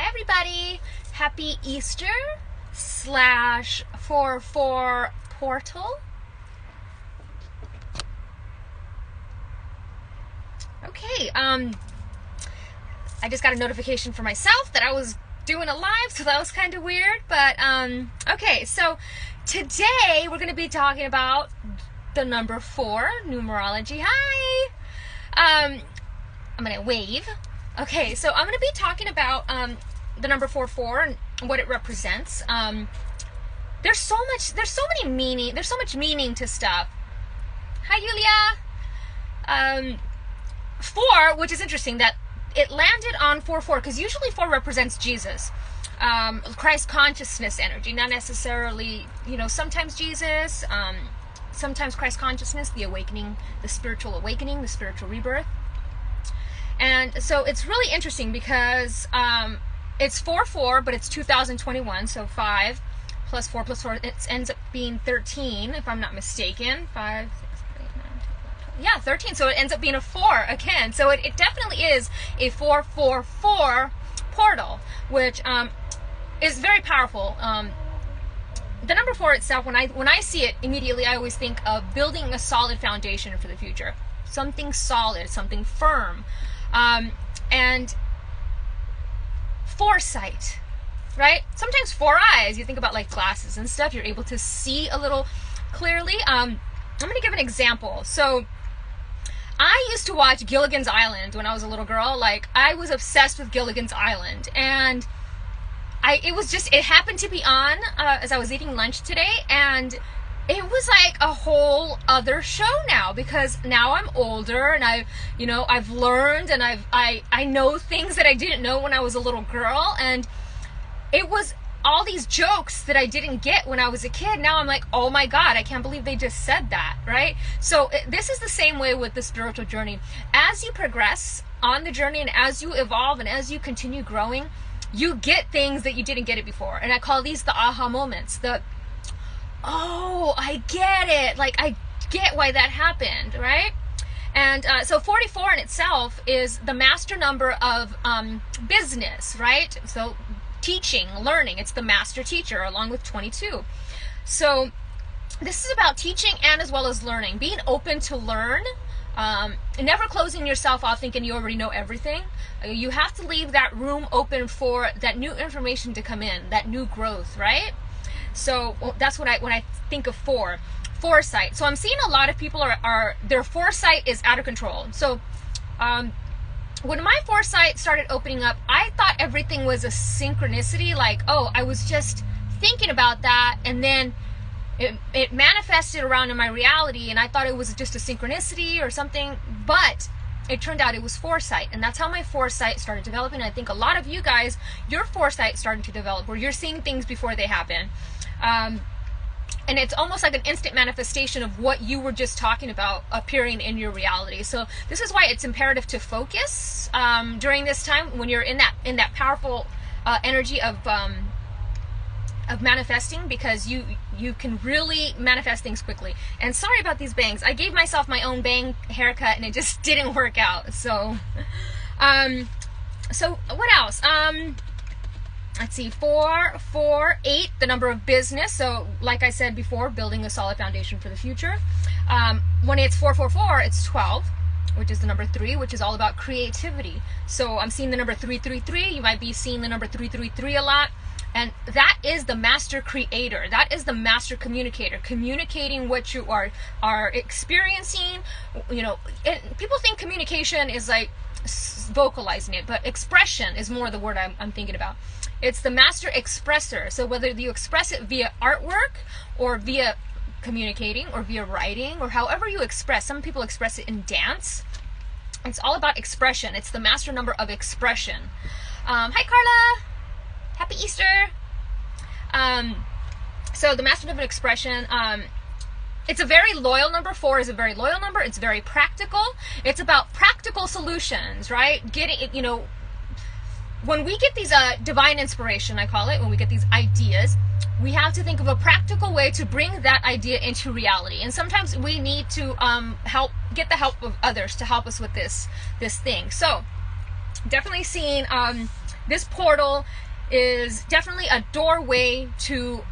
everybody, happy Easter /44 portal. Okay, I just got a notification for myself that I was doing a live, so that was kind of weird, but okay, so today we're going to be talking about the number 4, numerology. Hi! I'm going to wave. Okay, so I'm going to be talking about the number 44 and what it represents. There's so much meaning to stuff. Hi, Yulia! 4, which is interesting that it landed on 4-4, because usually 4 represents Jesus. Christ consciousness energy, not necessarily, sometimes Jesus, sometimes Christ consciousness, the awakening, the spiritual awakening, the spiritual rebirth. And so it's really interesting because it's 4-4, but it's 2021, so 5 plus 4 plus 4, it ends up being 13, if I'm not mistaken. 5, 6, 7, 8, 9, 10, 11, 12. Yeah, 13, so it ends up being a 4 again. So it definitely is a 4-4-4 portal, which is very powerful. The number 4 itself, when I see it, immediately I always think of building a solid foundation for the future. Something solid, something firm. And foresight, right? Sometimes 4 eyes, you think about like glasses and stuff, you're able to see a little clearly. I'm going to give an example. So I used to watch Gilligan's Island when I was a little girl. Like, I was obsessed with Gilligan's Island, and it happened to be on as I was eating lunch today, and it was like a whole other show now, because now I'm older and I've learned, and I know things that I didn't know when I was a little girl, and it was all these jokes that I didn't get when I was a kid. Now I'm like, oh my God, I can't believe they just said that, right? So this is the same way with the spiritual journey. As you progress on the journey, and as you evolve, and as you continue growing, you get things that you didn't get it before. And I call these the aha moments, oh, I get it. Like, I get why that happened, right? And so 44 in itself is the master number of business, right? So teaching, learning, it's the master teacher, along with 22. So this is about teaching and as well as learning, being open to learn, never closing yourself off thinking you already know everything. You have to leave that room open for that new information to come in, that new growth, right? So that's when I think of foresight. So I'm seeing a lot of people are their foresight is out of control. So when my foresight started opening up, I thought everything was a synchronicity. Like, oh, I was just thinking about that, and then it manifested around in my reality, and I thought it was just a synchronicity or something. But it turned out it was foresight, and that's how my foresight started developing. I think a lot of you guys, your foresight starting to develop, where you're seeing things before they happen. And it's almost like an instant manifestation of what you were just talking about appearing in your reality. So this is why it's imperative to focus during this time, when you're in that powerful energy of manifesting, because you can really manifest things quickly. And sorry about these bangs. I gave myself my own bang haircut, and it just didn't work out. So so what else? Let's see, 4, 4, 8, the number of business. So like I said before, building a solid foundation for the future. When it's 4-4-4, it's 12, which is the number 3, which is all about creativity. So I'm seeing the number 333. You might be seeing the number 333 a lot. And that is the master creator. That is the master communicator, communicating what you are experiencing. People think communication is like vocalizing it, but expression is more the word I'm thinking about. It's the master expressor. So whether you express it via artwork, or via communicating, or via writing, or however you express. Some people express it in dance. It's all about expression. It's the master number of expression. Hi, Carla. Happy Easter. So the master number of expression, it's a very loyal number. 4 is a very loyal number. It's very practical. It's about practical solutions, right? When we get these divine inspiration, I call it, when we get these ideas, we have to think of a practical way to bring that idea into reality. And sometimes we need to get the help of others to help us with this thing. So definitely seeing This portal is definitely a doorway to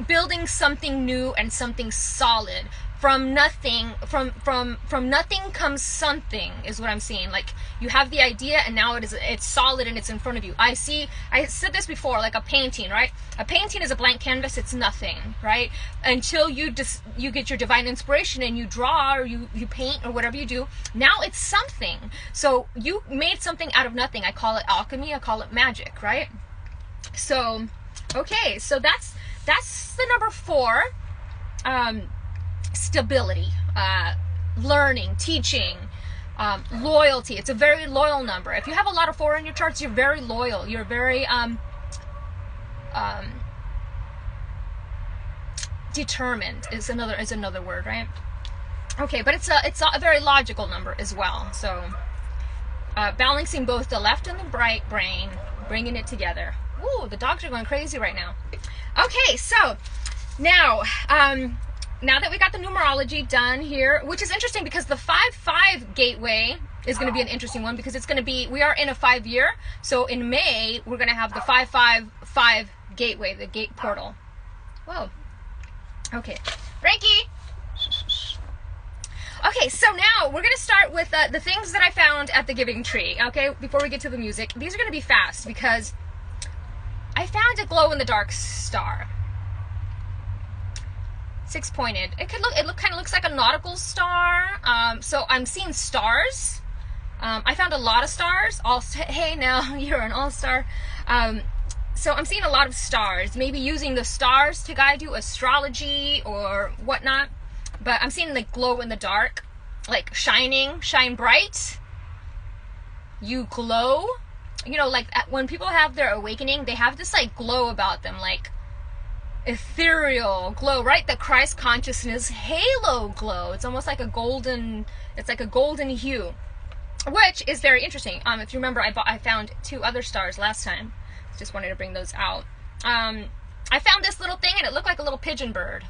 building something new and something solid. From nothing, from nothing comes something, is what I'm seeing. Like, you have the idea and now it's solid and it's in front of you. I said this before, like a painting, right? A painting is a blank canvas, it's nothing, right? Until you get your divine inspiration and you draw or you paint or whatever you do, now it's something. So you made something out of nothing. I call it alchemy, I call it magic, right? So, okay, so that's the number 4. Stability, learning, teaching, loyalty. It's a very loyal number. If you have a lot of 4 in your charts, you're very loyal. You're very determined is another word, right? Okay, but it's a very logical number as well. So balancing both the left and the right brain, bringing it together. Ooh, the dogs are going crazy right now. Okay, so now that we got the numerology done here, which is interesting because the 5-5 gateway is going to be an interesting one, because it's going to be, we are in a 5-year, so in May we're going to have the 5-5-5 gateway, the gate portal. Whoa. Okay, Frankie. Okay, so now we're going to start with the things that I found at the giving tree. Okay, before we get to the music, these are going to be fast because I found a glow-in-the-dark star. 6-pointed. It kind of looks like a nautical star. So I'm seeing stars. I found a lot of stars. Hey, now you're an all-star. So I'm seeing a lot of stars. Maybe using the stars to guide you, astrology or whatnot. But I'm seeing like glow in the dark, like shine bright. You glow. You know, like when people have their awakening, they have this like glow about them, like ethereal glow, right? The Christ consciousness halo glow. It's almost like a golden hue, which is very interesting. If you remember, I found 2 other stars last time. Just wanted to bring those out. I found this little thing and it looked like a little pigeon bird.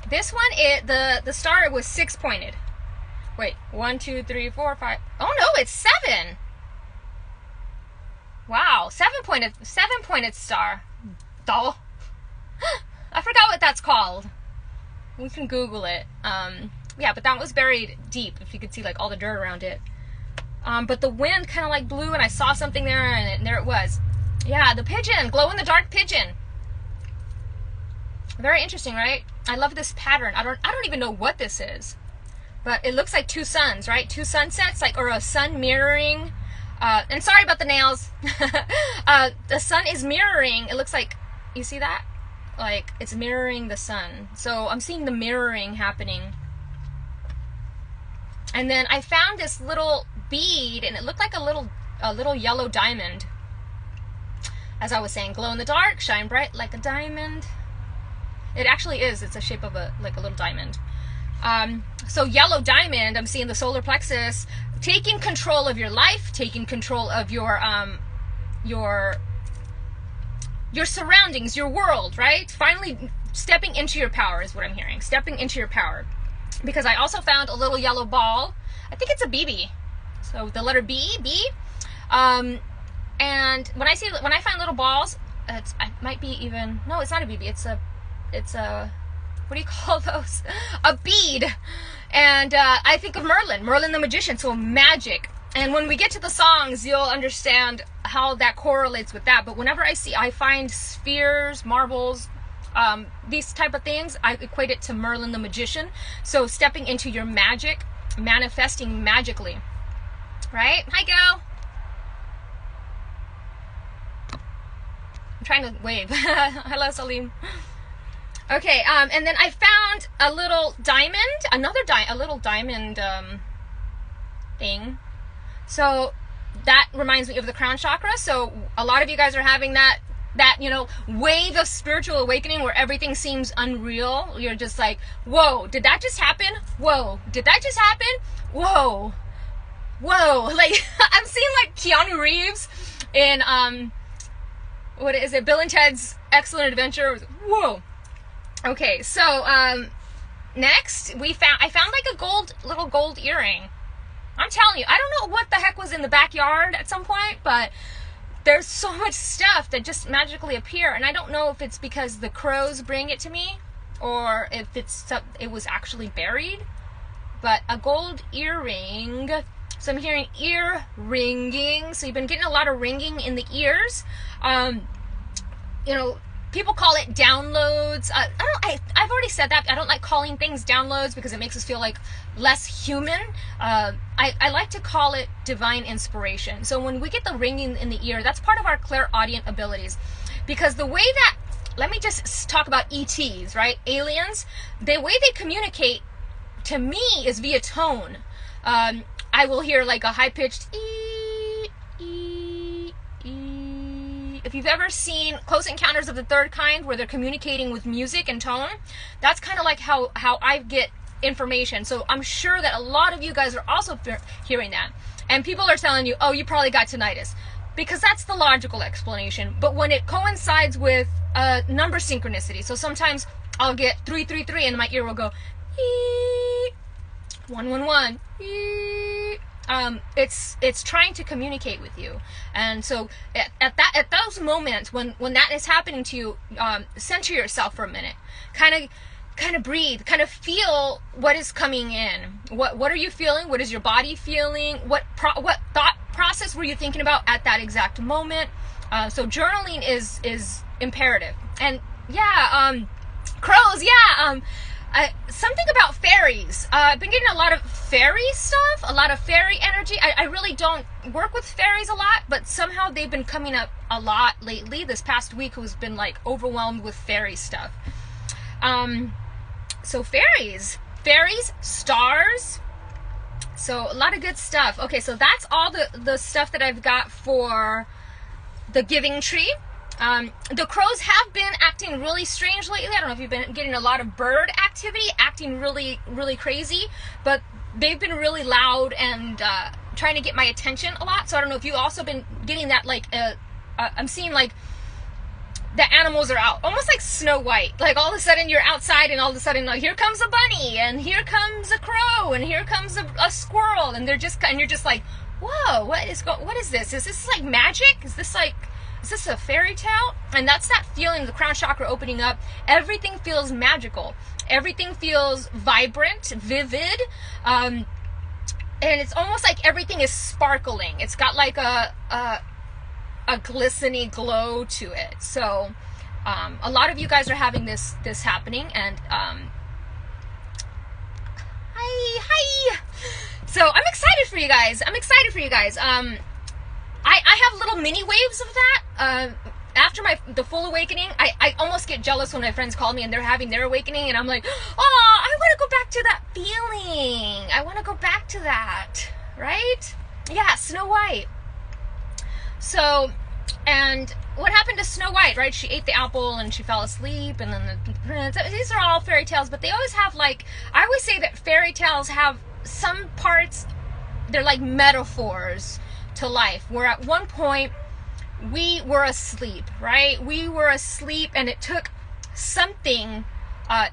This one, the star was 6-pointed. Wait, 1, 2, 3, 4, 5. Oh no, it's 7. Wow, 7-pointed star. Duh. I forgot what that's called. We can Google it. Yeah, but that was buried deep, if you could see like all the dirt around it. But the wind kind of like blew and I saw something there and there it was. Yeah, the pigeon, glow in the dark pigeon. Very interesting, right? I love this pattern. I don't even know what this is. But it looks like 2 suns, right? 2 sunsets, like, or a sun mirroring. And sorry about the nails. The sun is mirroring. It looks like, you see that? Like, it's mirroring the sun. So I'm seeing the mirroring happening. And then I found this little bead, and it looked like a little yellow diamond. As I was saying, glow in the dark, shine bright like a diamond. It actually is. It's a shape of like a little diamond. So yellow diamond, I'm seeing the solar plexus, taking control of your life, taking control of your surroundings, your world, right? Finally stepping into your power is what I'm hearing. Stepping into your power. Because I also found a little yellow ball. I think it's a BB. So the letter B. And when I find little balls, it might be even, no, it's not a BB. It's a what do you call those? A bead. And I think of Merlin the magician, so magic. And when we get to the songs, you'll understand how that correlates with that. But whenever I find spheres, marbles, these type of things, I equate it to Merlin the magician. So stepping into your magic, manifesting magically. Right? Hi, girl. I'm trying to wave. Hello, Salim. Okay, and then I found a little diamond, a little diamond thing. So that reminds me of the crown chakra. So a lot of you guys are having that wave of spiritual awakening where everything seems unreal. You're just like, whoa, did that just happen? Whoa, did that just happen? Whoa. Like, I'm seeing like Keanu Reeves in, what is it? Bill and Ted's Excellent Adventure. Whoa. Okay, so next I found like a little gold earring. I'm telling you, I don't know what the heck was in the backyard at some point, but there's so much stuff that just magically appear, and I don't know if it's because the crows bring it to me or if it was actually buried. But a gold earring. So I'm hearing ear ringing. So you've been getting a lot of ringing in the ears. You know, people call it downloads. I've already said that. I don't like calling things downloads because it makes us feel like less human. I like to call it divine inspiration. So when we get the ringing in the ear, that's part of our clairaudient abilities. Because the way that, let me just talk about ETs, right? Aliens, the way they communicate to me is via tone. I will hear like a high-pitched ee, ee, ee. If you've ever seen Close Encounters of the Third Kind, where they're communicating with music and tone, that's kind of like how I get information. So I'm sure that a lot of you guys are also hearing that. And people are telling you, oh, you probably got tinnitus. Because that's the logical explanation. But when it coincides with number synchronicity, so sometimes I'll get 333 and my ear will go, ee, 111, ee. It's trying to communicate with you. And so at those moments when that is happening to you, center yourself for a minute. Kind of breathe, kind of feel what is coming in. What are you feeling? What is your body feeling? What thought process were you thinking about at that exact moment? So journaling is imperative. And yeah, crows, yeah, something about fairies. I've been getting a lot of fairy stuff, a lot of fairy energy. I really don't work with fairies a lot, but somehow they've been coming up a lot lately. This past week has been like overwhelmed with fairy stuff. So fairies, stars, so a lot of good stuff. Okay, so that's all the stuff that I've got for the giving tree. The crows have been acting really strange lately. I don't know if you've been getting a lot of bird activity, acting really, really crazy, but they've been really loud and trying to get my attention a lot. So I don't know if you've also been getting that, like, I'm seeing like the animals are out, almost like Snow White. Like all of a sudden you're outside and all of a sudden, like, here comes a bunny and here comes a crow and here comes a squirrel, and you're just like, whoa, what is this? Is this like magic? Is this a fairy tale? And that's that feeling of the crown chakra opening up. Everything feels magical. Everything feels vibrant, vivid. And it's almost like everything is sparkling. It's got like a glistening glow to it. So a lot of you guys are having this happening, and hi. So I'm excited for you guys. I have little mini waves of that. After the full awakening, I almost get jealous when my friends call me and they're having their awakening, and I'm like, oh, I want to go back to that feeling. I want to go back to that, right? Yeah, Snow White. So, and what happened to Snow White, right? She ate the apple and she fell asleep, and then the prince. These are all fairy tales, but they always have, like, I always say that fairy tales have some parts, they're like metaphors to life, where at one point we were asleep, right? We were asleep, and it took something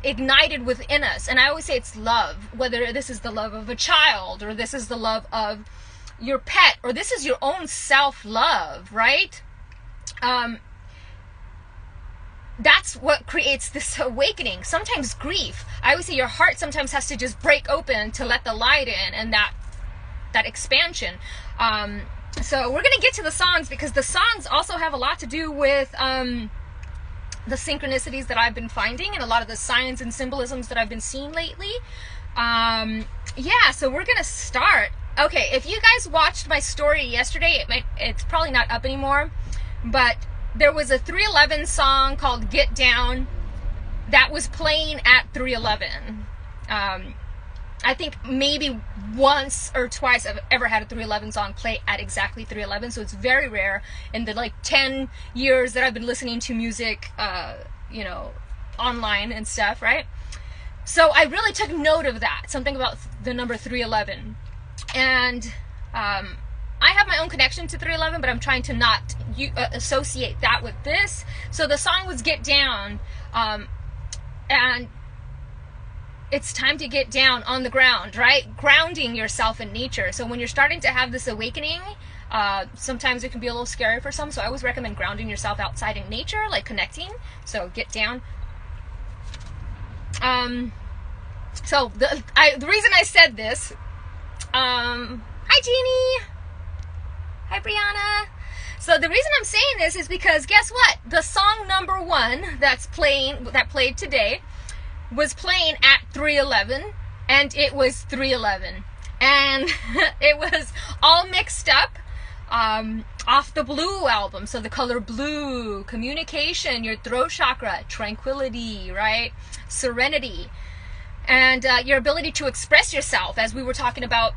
ignited within us. And I always say it's love, whether this is the love of a child, or this is the love of your pet, or this is your own self-love, right? That's what creates this awakening. Sometimes grief. I always say your heart sometimes has to just break open to let the light in, and that expansion. So we're going to get to the songs, because the songs also have a lot to do with the synchronicities that I've been finding, and a lot of the signs and symbolisms that I've been seeing lately. Yeah, so we're going to start. Okay, if you guys watched my story yesterday, it's probably not up anymore, but there was a 311 song called Get Down that was playing at 311. I think maybe once or twice I've ever had a 311 song play at exactly 311, so it's very rare in the like 10 years that I've been listening to music, online and stuff, right? So I really took note of that, something about the number 311. And I have my own connection to 311, but I'm trying to not associate that with this. So the song was Get Down, and it's time to get down on the ground, right? Grounding yourself in nature. So when you're starting to have this awakening, sometimes it can be a little scary for some. So I always recommend grounding yourself outside in nature, like connecting. So get down. So the reason I said this, hi Jeannie, hi Brianna. So the reason I'm saying this is because guess what? The song number 1 that played today was playing at 3:11, and it was 3:11, and it was all mixed up off the Blue album. So the color blue, communication, your throat chakra, tranquility, right? Serenity, and your ability to express yourself, as we were talking about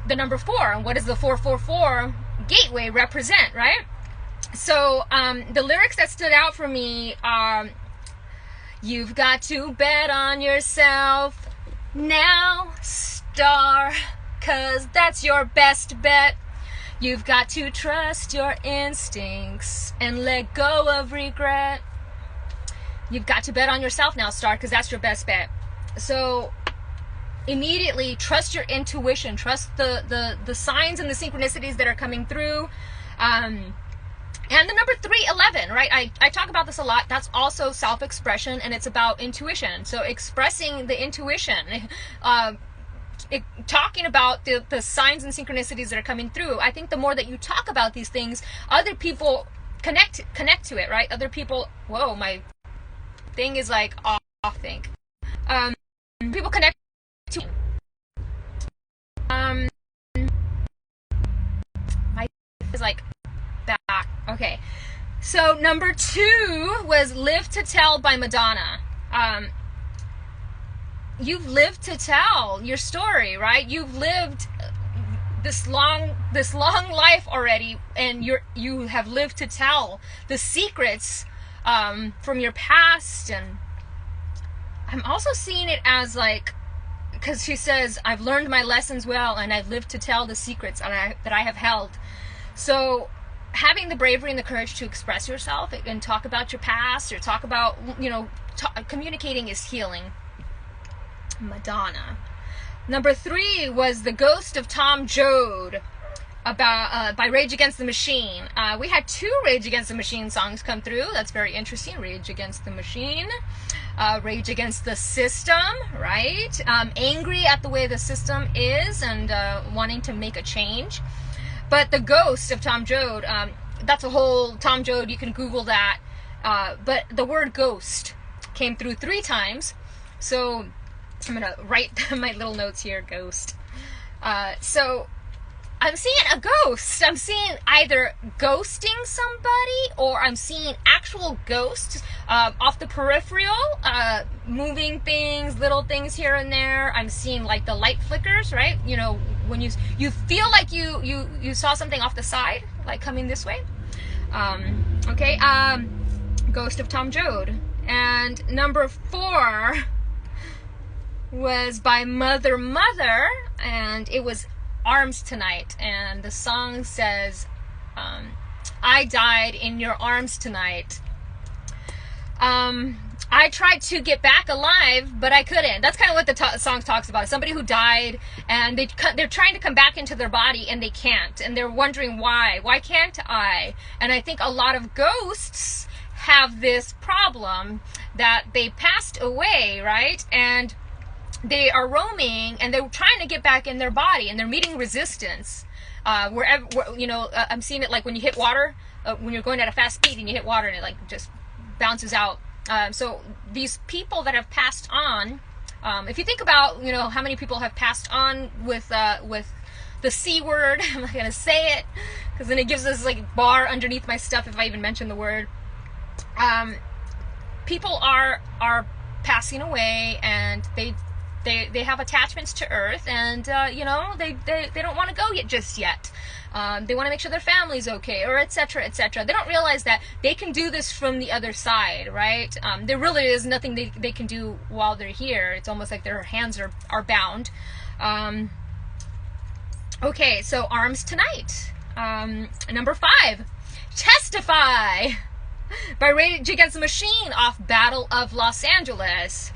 the number 4, and what does the 444 gateway represent, right? So the lyrics that stood out for me are, you've got to bet on yourself now, star, 'cause that's your best bet. You've got to trust your instincts and let go of regret. You've got to bet on yourself now, star, 'cause that's your best bet. So immediately trust your intuition, trust the signs and the synchronicities that are coming through. And the number 3:11, right? I talk about this a lot. That's also self-expression, and it's about intuition. So expressing the intuition, talking about the signs and synchronicities that are coming through. I think the more that you talk about these things, other people connect to it, right? Other people, whoa, my thing is like off, I think. People connect to my is like back. Okay, so number 2 was Live to Tell by Madonna. You've lived to tell your story, right? You've lived this long life already, and you have lived to tell the secrets from your past. And I'm also seeing it as like, because she says, I've learned my lessons well, and I've lived to tell the secrets that I have held. So having the bravery and the courage to express yourself and talk about your past, or talk about, communicating is healing. Madonna. Number 3 was The Ghost of Tom Joad by Rage Against the Machine. We had 2 Rage Against the Machine songs come through. That's very interesting. Rage Against the Machine. Rage Against the System, right? Angry at the way the system is, and wanting to make a change. But The Ghost of Tom Joad, that's a whole Tom Joad, you can Google that. But the word ghost came through 3 times. So I'm going to write my little notes here, ghost. So I'm seeing a ghost. I'm seeing either ghosting somebody, or I'm seeing actual ghosts off the peripheral, moving things, little things here and there. I'm seeing like the light flickers, right? When you feel like you saw something off the side, like coming this way. Okay, Ghost of Tom Joad. And number 4 was by Mother, and it was Arms Tonight, and the song says, I died in your arms tonight. I tried to get back alive, but I couldn't. That's kind of what the song talks about. Somebody who died, and they're trying to come back into their body, and they can't, and they're wondering why. Why can't I? And I think a lot of ghosts have this problem, that they passed away, right? And they are roaming, and they're trying to get back in their body, and they're meeting resistance. Wherever, I'm seeing it like when you hit water, when you're going at a fast speed and you hit water, and it like just bounces out. So these people that have passed on, if you think about, how many people have passed on with the C word, I'm not gonna say it, because then it gives us like bar underneath my stuff if I even mention the word. People are passing away, and they have attachments to Earth, and they don't want to go just yet. They want to make sure their family's okay, or etc., etc. They don't realize that they can do this from the other side, right? There really is nothing they can do while they're here. It's almost like their hands are bound. Okay, so Arms Tonight. Number 5, Testify by Rage Against the Machine off Battle of Los Angeles.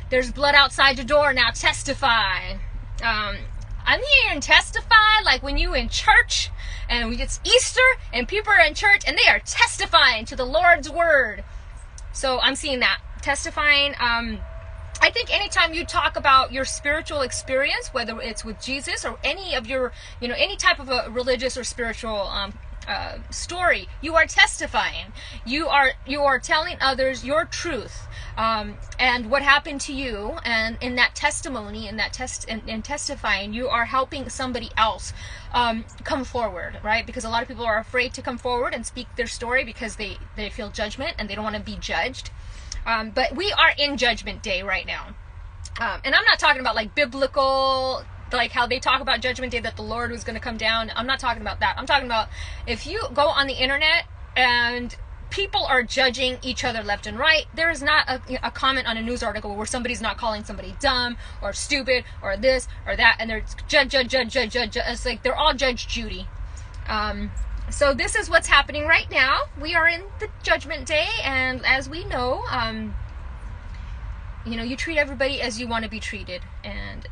There's blood outside your door, now testify. I'm hearing testify like when you in church and it's Easter and people are in church and they are testifying to the Lord's word. So I'm seeing that. Testifying. I think anytime you talk about your spiritual experience, whether it's with Jesus or any of your, any type of a religious or spiritual story, you are testifying. You are telling others your truth, and what happened to you, and in that testimony, in testifying, you are helping somebody else come forward, right? Because a lot of people are afraid to come forward and speak their story because they feel judgment and they don't want to be judged. But we are in Judgment Day right now. And I'm not talking about like biblical, like how they talk about Judgment Day, that the Lord was going to come down. I'm not talking about that. I'm talking about if you go on the internet and people are judging each other left and right, there is not a comment on a news article where somebody's not calling somebody dumb or stupid or this or that, and they're judge. It's like they're all Judge Judy. So this is what's happening right now. We are in the Judgment Day, and as we know, you treat everybody as you want to be treated, and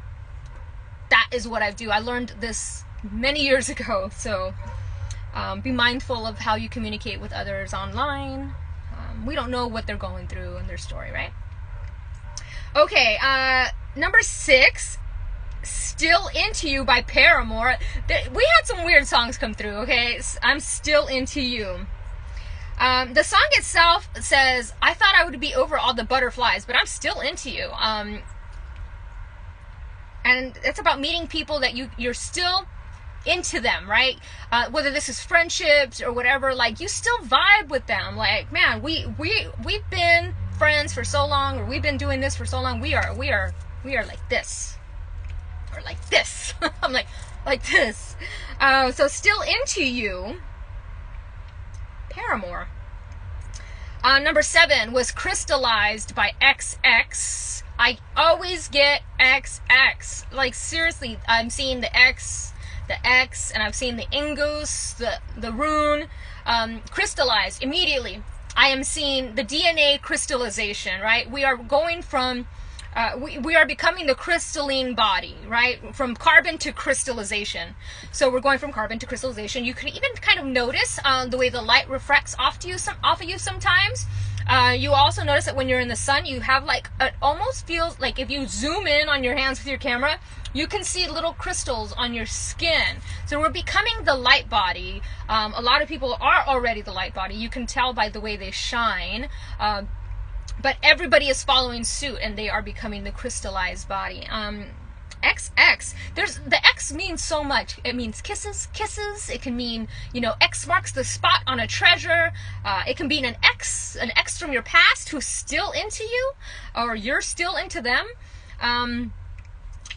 that is what I do. I learned this many years ago, so be mindful of how you communicate with others online. We don't know what they're going through in their story, right? Okay, number 6, Still Into You by Paramore. We had some weird songs come through, okay? I'm still into you. The song itself says, I thought I would be over all the butterflies, but I'm still into you. And it's about meeting people that you're still into them, right? Whether this is friendships or whatever, like you still vibe with them. Like, man, we've been friends for so long, or we've been doing this for so long. We are like this. Or like this. I'm like this. So Still Into You, Paramore. Number 7 was Crystallized by XX. I always get XX. Like seriously, I'm seeing the X, and I've seen the Ingus, the rune, crystallized immediately. I am seeing the DNA crystallization, right? We are going from we are becoming the crystalline body, right? From carbon to crystallization. So we're going from carbon to crystallization. You can even kind of notice the way the light refracts off of you sometimes. You also notice that when you're in the sun, you have like, it almost feels like if you zoom in on your hands with your camera, you can see little crystals on your skin. So we're becoming the light body. A lot of people are already the light body. You can tell by the way they shine. But everybody is following suit, and they are becoming the crystallized body. XX. The X means so much. It means kisses. It can mean, X marks the spot on a treasure. It can mean an ex from your past who's still into you, or you're still into them.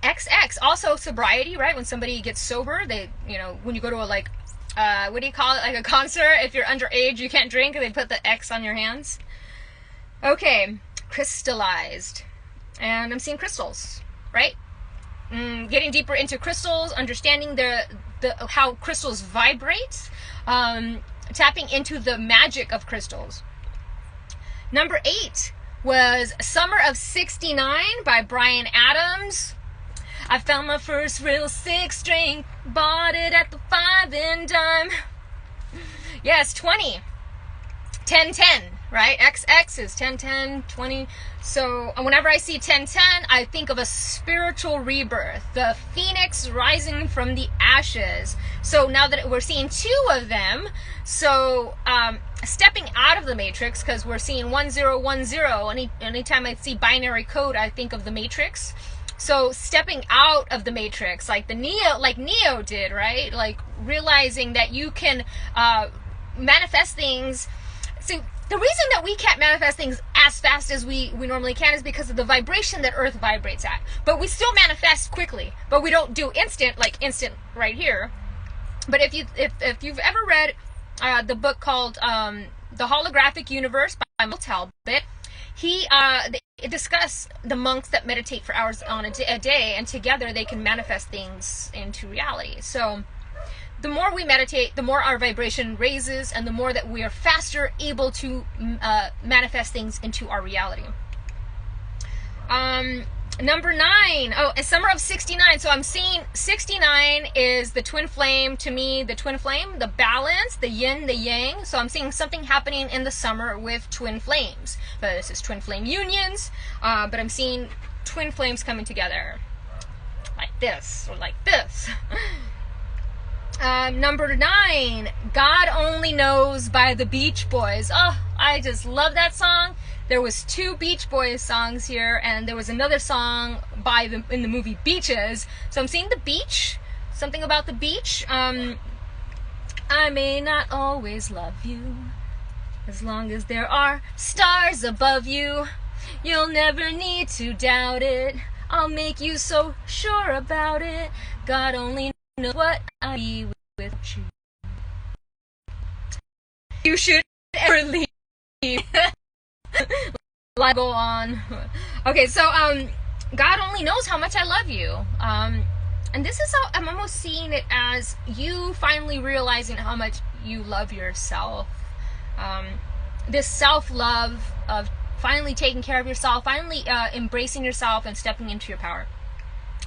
XX. Also sobriety, right? When somebody gets sober, they, when you go to a what do you call it? Like a concert. If you're underage, you can't drink, and they put the X on your hands. Okay, crystallized. And I'm seeing crystals, right? Getting deeper into crystals, understanding the how crystals vibrate, tapping into the magic of crystals. Number 8 was Summer of '69 by Bryan Adams. I found my first real 6-string, bought it at the 5 and dime. Yes, 20. 10-10, right? XX is 10-10, 20. So whenever I see 10-10, I think of a spiritual rebirth, the phoenix rising from the ashes. So now that we're seeing 2 of them, so stepping out of the matrix, because we're seeing 1010. Anytime I see binary code, I think of the matrix. So stepping out of the matrix, like Neo did, right? Like realizing that you can manifest things. So the reason that we can't manifest things as fast as we normally can is because of the vibration that Earth vibrates at. But we still manifest quickly, but we don't do instant right here. But if you've ever read the book called The Holographic Universe by Michael Talbot, it discusses the monks that meditate for hours on a day, and together they can manifest things into reality. So the more we meditate, the more our vibration raises, and the more that we are faster able to manifest things into our reality. Number 9. Oh, a summer of 69. So I'm seeing 69 is the twin flame to me, the twin flame, the balance, the yin, the yang. So I'm seeing something happening in the summer with twin flames. But this is twin flame unions, but I'm seeing twin flames coming together. Like this, or like this. Number 9, God Only Knows by the Beach Boys. Oh, I just love that song. There was 2 Beach Boys songs here, and there was another song in the movie Beaches. So I'm seeing the beach, something about the beach. I may not always love you, as long as there are stars above you. You'll never need to doubt it. I'll make you so sure about it. God only knows what I'd be without you. You should ever leave. Let's go on. Okay, so God only knows how much I love you. And this is how I'm almost seeing it as you finally realizing how much you love yourself. This self-love of finally taking care of yourself, finally embracing yourself and stepping into your power.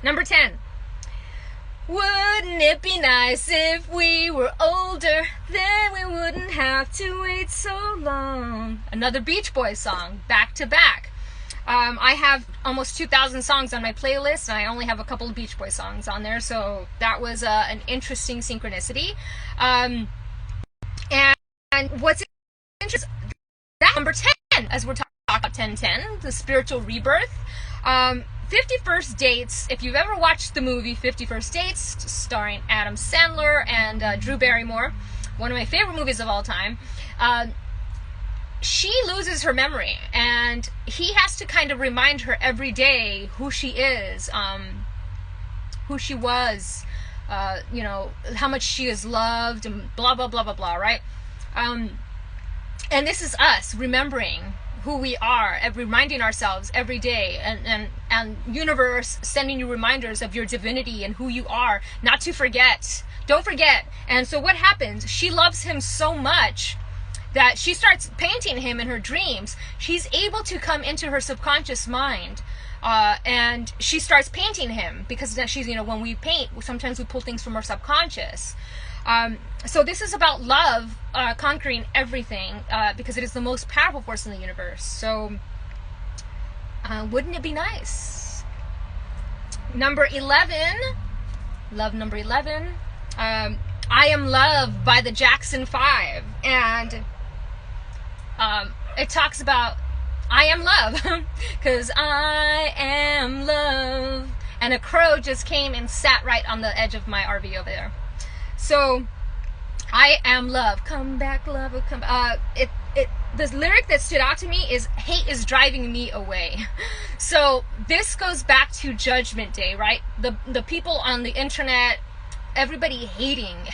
Number 10. Wouldn't it be nice if we were older? Then we wouldn't have to wait so long. Another Beach Boys song, back to back. I have almost 2,000 songs on my playlist, and I only have a couple of Beach Boys songs on there, so that was an interesting synchronicity. And what's interesting, that number 10, as we're talking about 1010, the spiritual rebirth. 51st Dates, if you've ever watched the movie 51st Dates, starring Adam Sandler and Drew Barrymore, one of my favorite movies of all time, she loses her memory, and he has to kind of remind her every day who she is, who she was, how much she is loved, and blah, blah, blah, blah, blah, right? And this is us remembering who we are, reminding ourselves every day, and universe sending you reminders of your divinity and who you are, not to forget. Don't forget. And so what happens? She loves him so much that she starts painting him in her dreams. She's able to come into her subconscious mind, and she starts painting him, because she's, when we paint, sometimes we pull things from our subconscious. So this is about love conquering everything, because it is the most powerful force in the universe. So wouldn't it be nice? Number 11, love number 11, I Am Love by the Jackson 5. And it talks about I am love, because I am love. And a crow just came and sat right on the edge of my RV over there. So, I am love. Come back, love. Come. The lyric that stood out to me is hate is driving me away. So this goes back to Judgment Day, right? The people on the internet, everybody hating.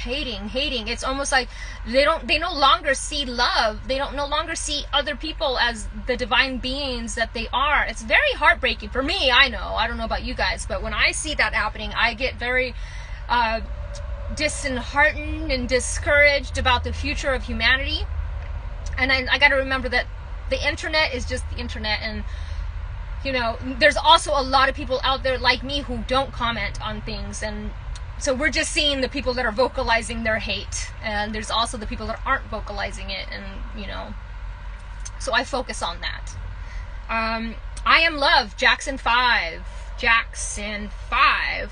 It's almost like they no longer see love. They no longer see other people as the divine beings that they are. It's very heartbreaking for me. I know. I don't know about you guys, but when I see that happening, I get very disheartened and discouraged about the future of humanity. And I got to remember that the internet is just the internet, and there's also a lot of people out there like me who don't comment on things, and so we're just seeing the people that are vocalizing their hate, and there's also the people that aren't vocalizing it, and so I focus on that. I Am Love, Jackson 5.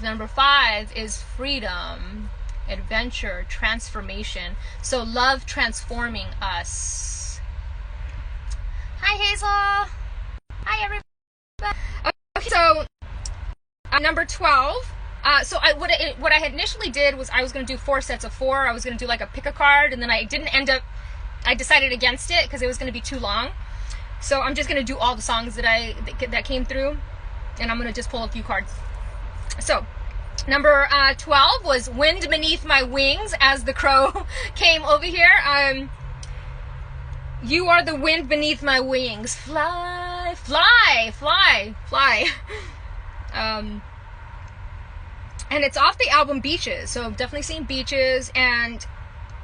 Number 5 is freedom, adventure, transformation. So love transforming us. Hi, Hazel. Hi, everybody. Okay, so number 12. So what I had initially did was I was going to do 4 sets of 4. I was going to do like a pick a card, and then I decided against it because it was going to be too long. So I'm just going to do all the songs that came through, and I'm going to just pull a few cards. So number 12 was Wind Beneath My Wings, as the crow came over here. You are the wind beneath my wings. Fly, fly, fly, fly. And it's off the album Beaches. So I've definitely seen Beaches. And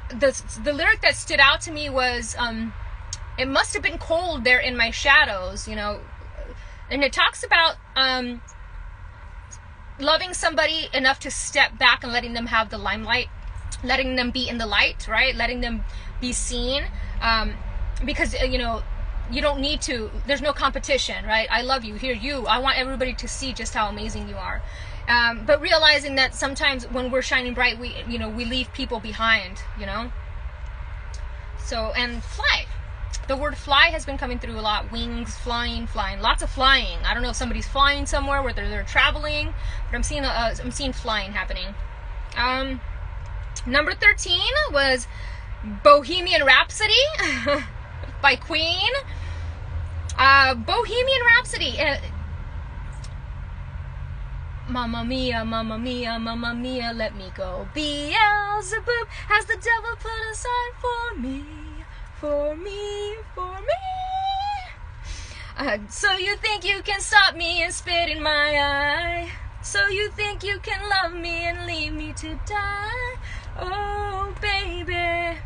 the lyric that stood out to me was, it must have been cold there in my shadows, And it talks about loving somebody enough to step back and letting them have the limelight, letting them be in the light, right? Letting them be seen, because you don't need to. There's no competition, right? I love you. Here, you. I want everybody to see just how amazing you are. But realizing that sometimes when we're shining bright, we leave people behind. So, and fly. The word fly has been coming through a lot. Wings, flying, lots of flying. I don't know if somebody's flying somewhere, whether they're traveling, but I'm seeing flying happening. Number 13 was Bohemian Rhapsody by Queen. Bohemian Rhapsody. Mamma mia, mamma mia, mamma mia, let me go. Beelzebub has the devil put aside for me. For me. So you think you can stop me and spit in my eye? So you think you can love me and leave me to die? Oh, baby,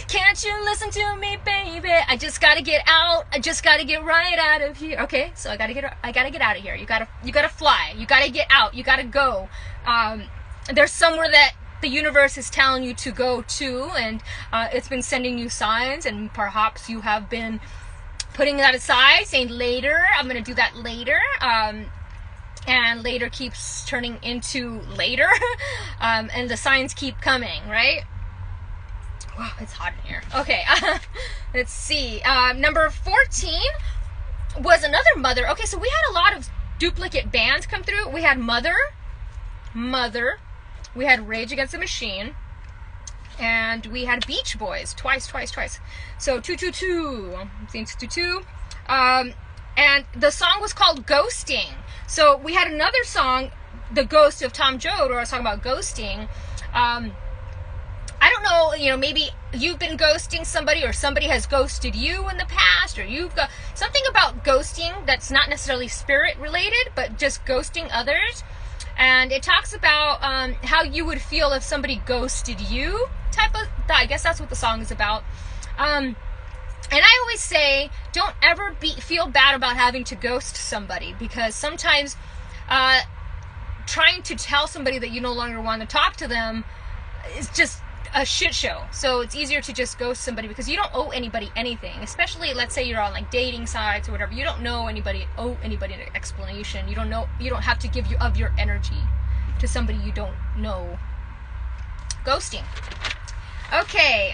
can't you listen to me, baby? I just gotta get out. I just gotta get right out of here. Okay, so I gotta get out of here. You gotta fly. You gotta get out. You gotta go. There's somewhere that the universe is telling you to go to, and it's been sending you signs, and perhaps you have been putting that aside, saying later, I'm going to do that later, and later keeps turning into later, and the signs keep coming, right? Wow, it's hot in here. Okay, let's see. Number 14 was another Mother. Okay, so we had a lot of duplicate bands come through. We had Mother. We had Rage Against the Machine, and we had Beach Boys twice. So 222. I'm seeing 222. And the song was called Ghosting. So we had another song, The Ghost of Tom Joad, where I was talking about ghosting. I don't know, maybe you've been ghosting somebody, or somebody has ghosted you in the past, or you've got something about ghosting that's not necessarily spirit related, but just ghosting others. And it talks about how you would feel if somebody ghosted you, I guess that's what the song is about. And I always say, don't ever feel bad about having to ghost somebody, because sometimes trying to tell somebody that you no longer want to talk to them is just a shit show. So it's easier to just ghost somebody, because you don't owe anybody anything, especially let's say you're on like dating sites or whatever. You don't owe anybody an explanation. You don't have to give of your energy to somebody you don't know. Ghosting. Okay,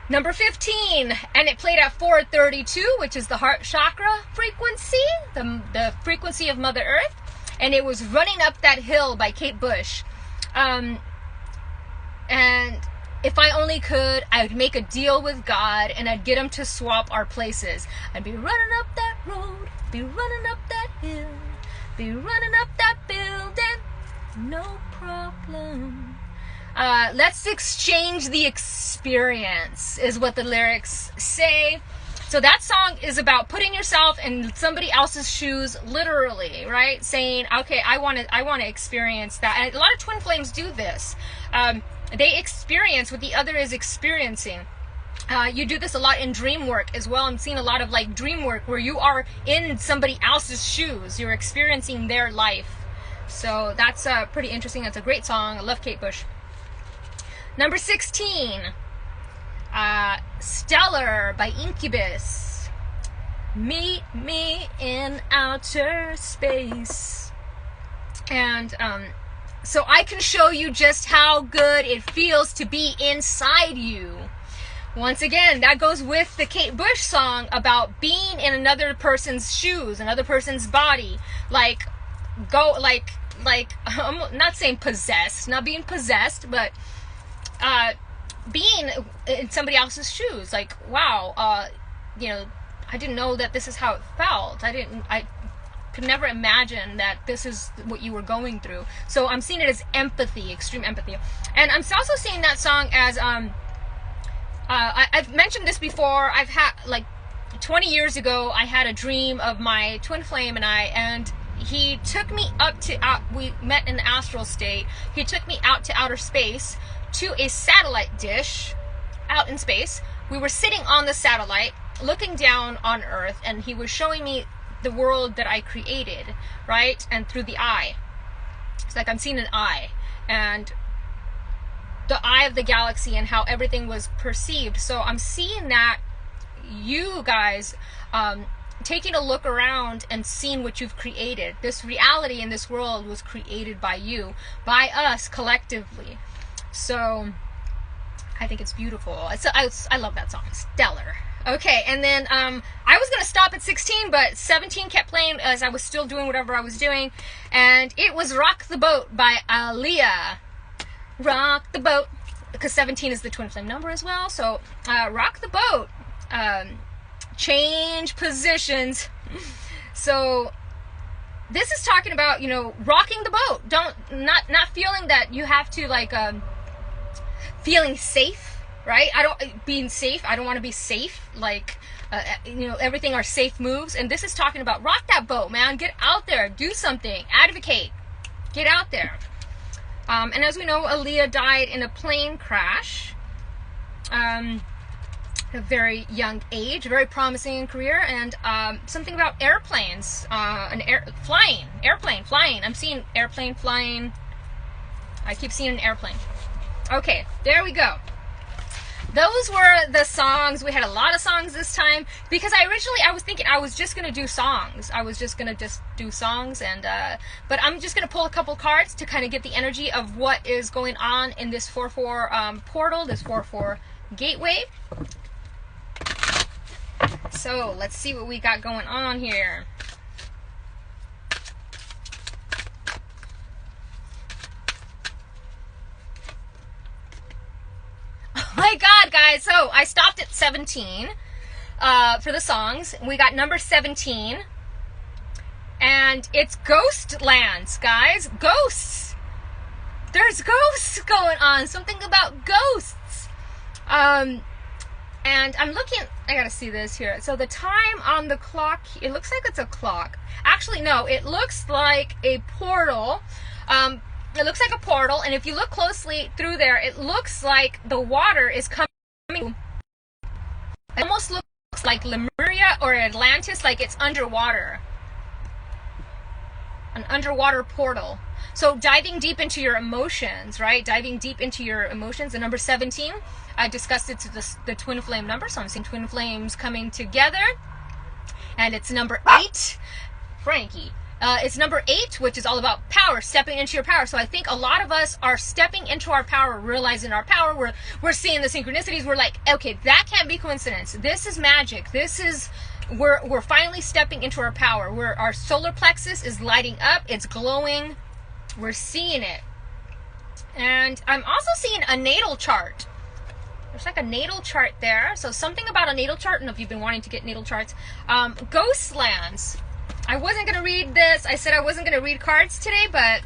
number 15, and it played at 432, which is the heart chakra frequency, the frequency of Mother Earth, and it was Running Up That Hill by Kate Bush. And if I only could, I would make a deal with God, and I'd get him to swap our places. I'd be running up that road, be running up that hill, be running up that building, no problem. Let's exchange the experience, is what the lyrics say. So that song is about putting yourself in somebody else's shoes, literally, right? Saying, okay, I want to experience that. And a lot of twin flames do this. They experience what the other is experiencing. You do this a lot in dream work as well. I'm seeing a lot of like dream work where you are in somebody else's shoes. You're experiencing their life. So that's pretty interesting. That's a great song. I love Kate Bush. Number 16. Stellar by Incubus. Meet me in outer space. And so I can show you just how good it feels to be inside you. Once again, that goes with the Kate Bush song about being in another person's shoes, another person's body. I'm not saying possessed, not being possessed, but being in somebody else's shoes. Like, wow, I didn't know that this is how it felt. I could never imagine that this is what you were going through. So I'm seeing it as empathy, extreme empathy. And I'm also seeing that song as, I've mentioned this before. I've had, 20 years ago, I had a dream of my twin flame and I, and he took me we met in the astral state. He took me out to outer space, to a satellite dish out in space. We were sitting on the satellite, looking down on Earth, and he was showing me the world that I created, right? And through the eye. It's like I'm seeing an eye, and the eye of the galaxy and how everything was perceived. So I'm seeing that you guys taking a look around and seeing what you've created. This reality in this world was created by you, by us collectively. So I think it's beautiful. I love that song. Stellar. Okay, and then I was going to stop at 16, but 17 kept playing as I was still doing whatever I was doing, and it was Rock the Boat by Aaliyah. Rock the boat, because 17 is the twin flame number as well. So rock the boat, change positions. So this is talking about, you know, rocking the boat. Not feeling that you have to, like, feeling safe, right? Being safe. I don't want to be safe, like, you know, everything are safe moves. And this is talking about rock that boat, man. Get out there, do something, advocate, get out there. And as we know, Aaliyah died in a plane crash at a very young age, very promising career, and something about airplanes, airplane flying. I'm seeing airplane flying. I keep seeing an airplane. Okay, there we go. Those were the songs. We had a lot of songs this time because I was thinking I was just gonna do songs. I was just gonna do songs, and but I'm just gonna pull a couple cards to kind of get the energy of what is going on in this 4/4 portal, this 4/4 gateway. So let's see what we got going on here. My God, guys, so I stopped at 17 for the songs. We got number 17, and it's ghost lands, guys. Ghosts. There's ghosts going on. Something about ghosts. And I'm looking, I gotta see this here. So the time on the clock, it looks like it's a clock. Actually, no, it looks like a portal. It looks like a portal, and if you look closely through there, it looks like the water is coming. It almost looks like Lemuria or Atlantis, like it's underwater. An underwater portal. So diving deep into your emotions, right? Diving deep into your emotions. The number 17, I discussed it to the twin flame number, so I'm seeing twin flames coming together. And it's number 8, Frankie. It's number 8, which is all about power, stepping into your power. So I think a lot of us are stepping into our power, realizing our power. We're seeing the synchronicities. We're like, okay, that can't be coincidence. This is magic. This is, we're finally stepping into our power. Our solar plexus is lighting up. It's glowing. We're seeing it. And I'm also seeing a natal chart. There's like a natal chart there. So something about a natal chart. I don't know if you've been wanting to get natal charts. Ghost lands. I wasn't going to read this. I said I wasn't going to read cards today, but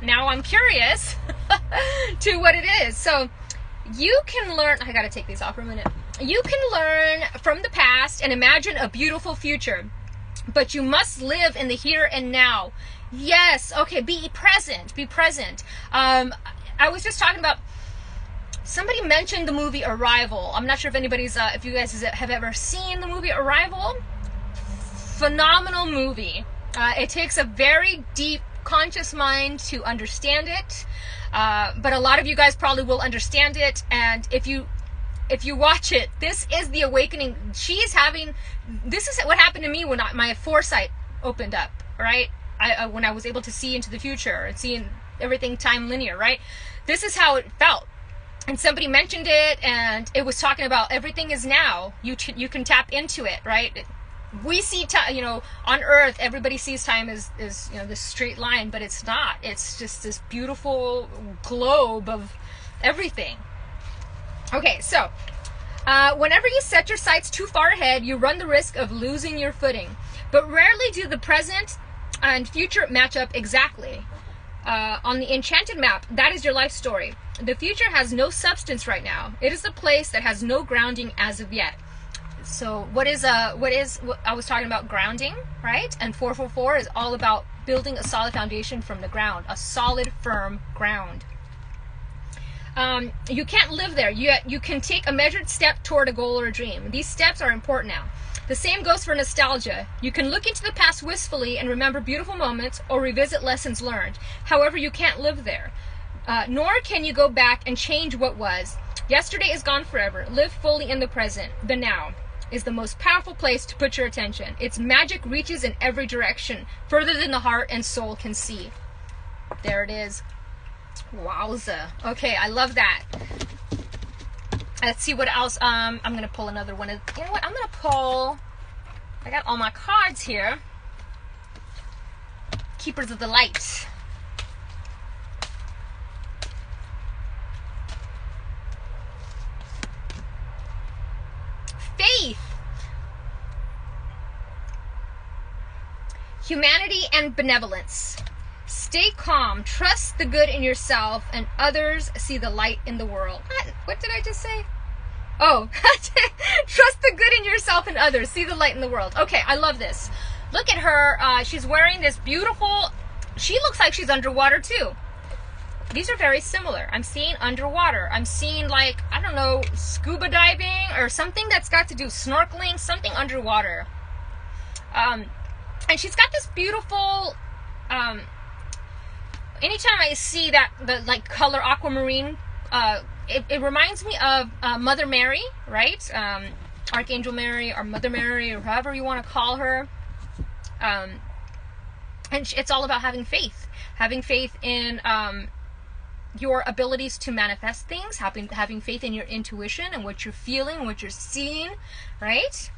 now I'm curious to what it is. So you can learn, I got to take these off for a minute. You can learn from the past and imagine a beautiful future, but you must live in the here and now. Yes. Okay. Be present. Be present. I was just talking about, somebody mentioned the movie Arrival. I'm not sure if anybody's, if you guys have ever seen the movie Arrival. Phenomenal movie. It takes a very deep, conscious mind to understand it, but a lot of you guys probably will understand it. And if you watch it, this is the awakening. This is what happened to me when my foresight opened up, right? When I was able to see into the future and seeing everything time linear, right? This is how it felt. And somebody mentioned it, and it was talking about everything is now. You can tap into it, right? We see time, on Earth, everybody sees time as this straight line, but it's not. It's just this beautiful globe of everything. Okay, so whenever you set your sights too far ahead, you run the risk of losing your footing. But rarely do the present and future match up exactly. On the enchanted map, that is your life story. The future has no substance right now. It is a place that has no grounding as of yet. So what I was talking about, grounding, right? And 444 is all about building a solid foundation from the ground, a solid, firm ground. You can't live there. You can take a measured step toward a goal or a dream. These steps are important now. The same goes for nostalgia. You can look into the past wistfully and remember beautiful moments or revisit lessons learned. However, you can't live there. Nor can you go back and change what was. Yesterday is gone forever. Live fully in the present. The now is the most powerful place to put your attention. Its magic reaches in every direction, further than the heart and soul can see. There it is. Wowza. Okay, I love that. Let's see what else. I'm going to pull another one. You know what? I'm going to pull... I got all my cards here. Keepers of the Light. Faith. Humanity and benevolence. Stay calm. Trust the good in yourself and others. See the light in the world. What did I just say? Oh, trust the good in yourself and others. See the light in the world. Okay, I love this. Look at her. She's wearing this beautiful... She looks like she's underwater too. These are very similar. I'm seeing underwater. I'm seeing, like, I don't know, scuba diving or something that's got to do snorkeling, something underwater. And she's got this beautiful... anytime I see that, the like color aquamarine, it reminds me of Mother Mary, right? Archangel Mary or Mother Mary or however you want to call her. And it's all about having faith in your abilities to manifest things, having faith in your intuition and what you're feeling, what you're seeing, right?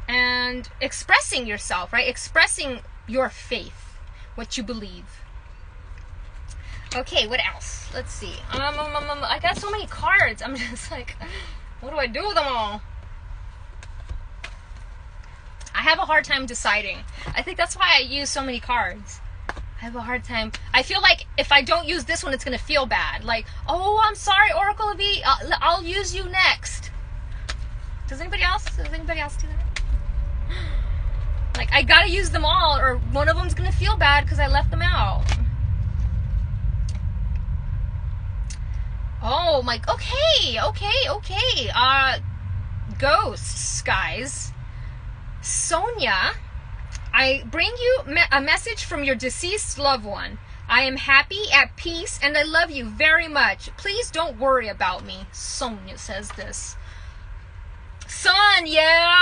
And expressing yourself, right? Expressing your faith, what you believe. Okay, what else? Let's see. I got so many cards. I'm just like, what do I do with them all? I have a hard time deciding. I think that's why I use so many cards. I have a hard time. I feel like if I don't use this one, it's going to feel bad. Like, oh, I'm sorry, Oracle of E. I'll use you next. Does anybody else do that? Like, I got to use them all, or one of them's going to feel bad because I left them out. Oh, my, okay. Ghosts, guys. Sonia, I bring you a message from your deceased loved one. I am happy, at peace, and I love you very much. Please don't worry about me. Sonia says this. Sonia!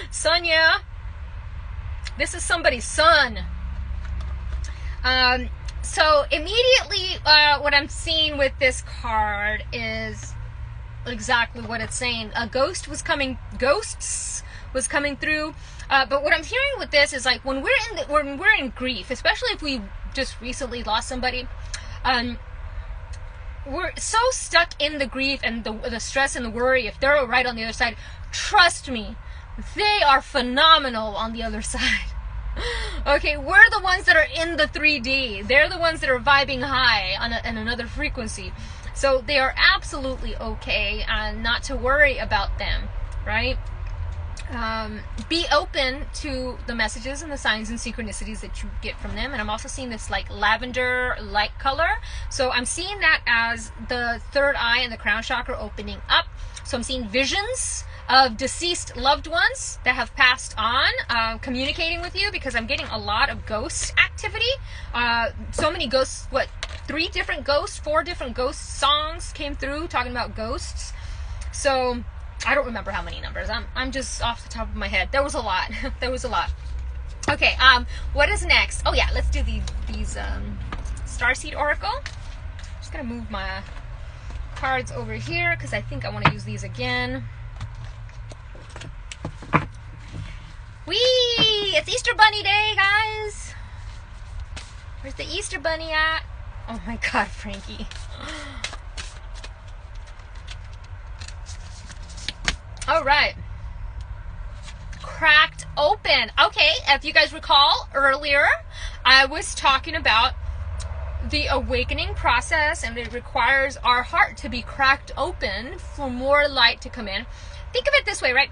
Sonia! This is somebody's son. So immediately what I'm seeing with this card is exactly what it's saying. Ghosts was coming through. But what I'm hearing with this is, like, when we're in grief, especially if we just recently lost somebody, we're so stuck in the grief and the stress and the worry. If they're right on the other side, trust me, they are phenomenal on the other side. Okay, we're the ones that are in the 3D. They're the ones that are vibing high on another frequency. So they are absolutely okay, and not to worry about them, right? Be open to the messages and the signs and synchronicities that you get from them. And I'm also seeing this like lavender light color. So I'm seeing that as the third eye and the crown chakra opening up. So I'm seeing visions of deceased loved ones that have passed on, communicating with you, because I'm getting a lot of ghost activity. So many ghosts, 4 different ghost songs came through talking about ghosts. So I don't remember how many numbers. I'm just off the top of my head. There was a lot. Okay, what is next? Oh yeah, let's do these Starseed Oracle. Just gonna move my cards over here because I think I want to use these again. Whee! It's Easter Bunny Day, guys. Where's the Easter Bunny at? Oh my God, Frankie. All right. Cracked open. Okay, if you guys recall earlier, I was talking about the awakening process, and it requires our heart to be cracked open for more light to come in. Think of it this way, right?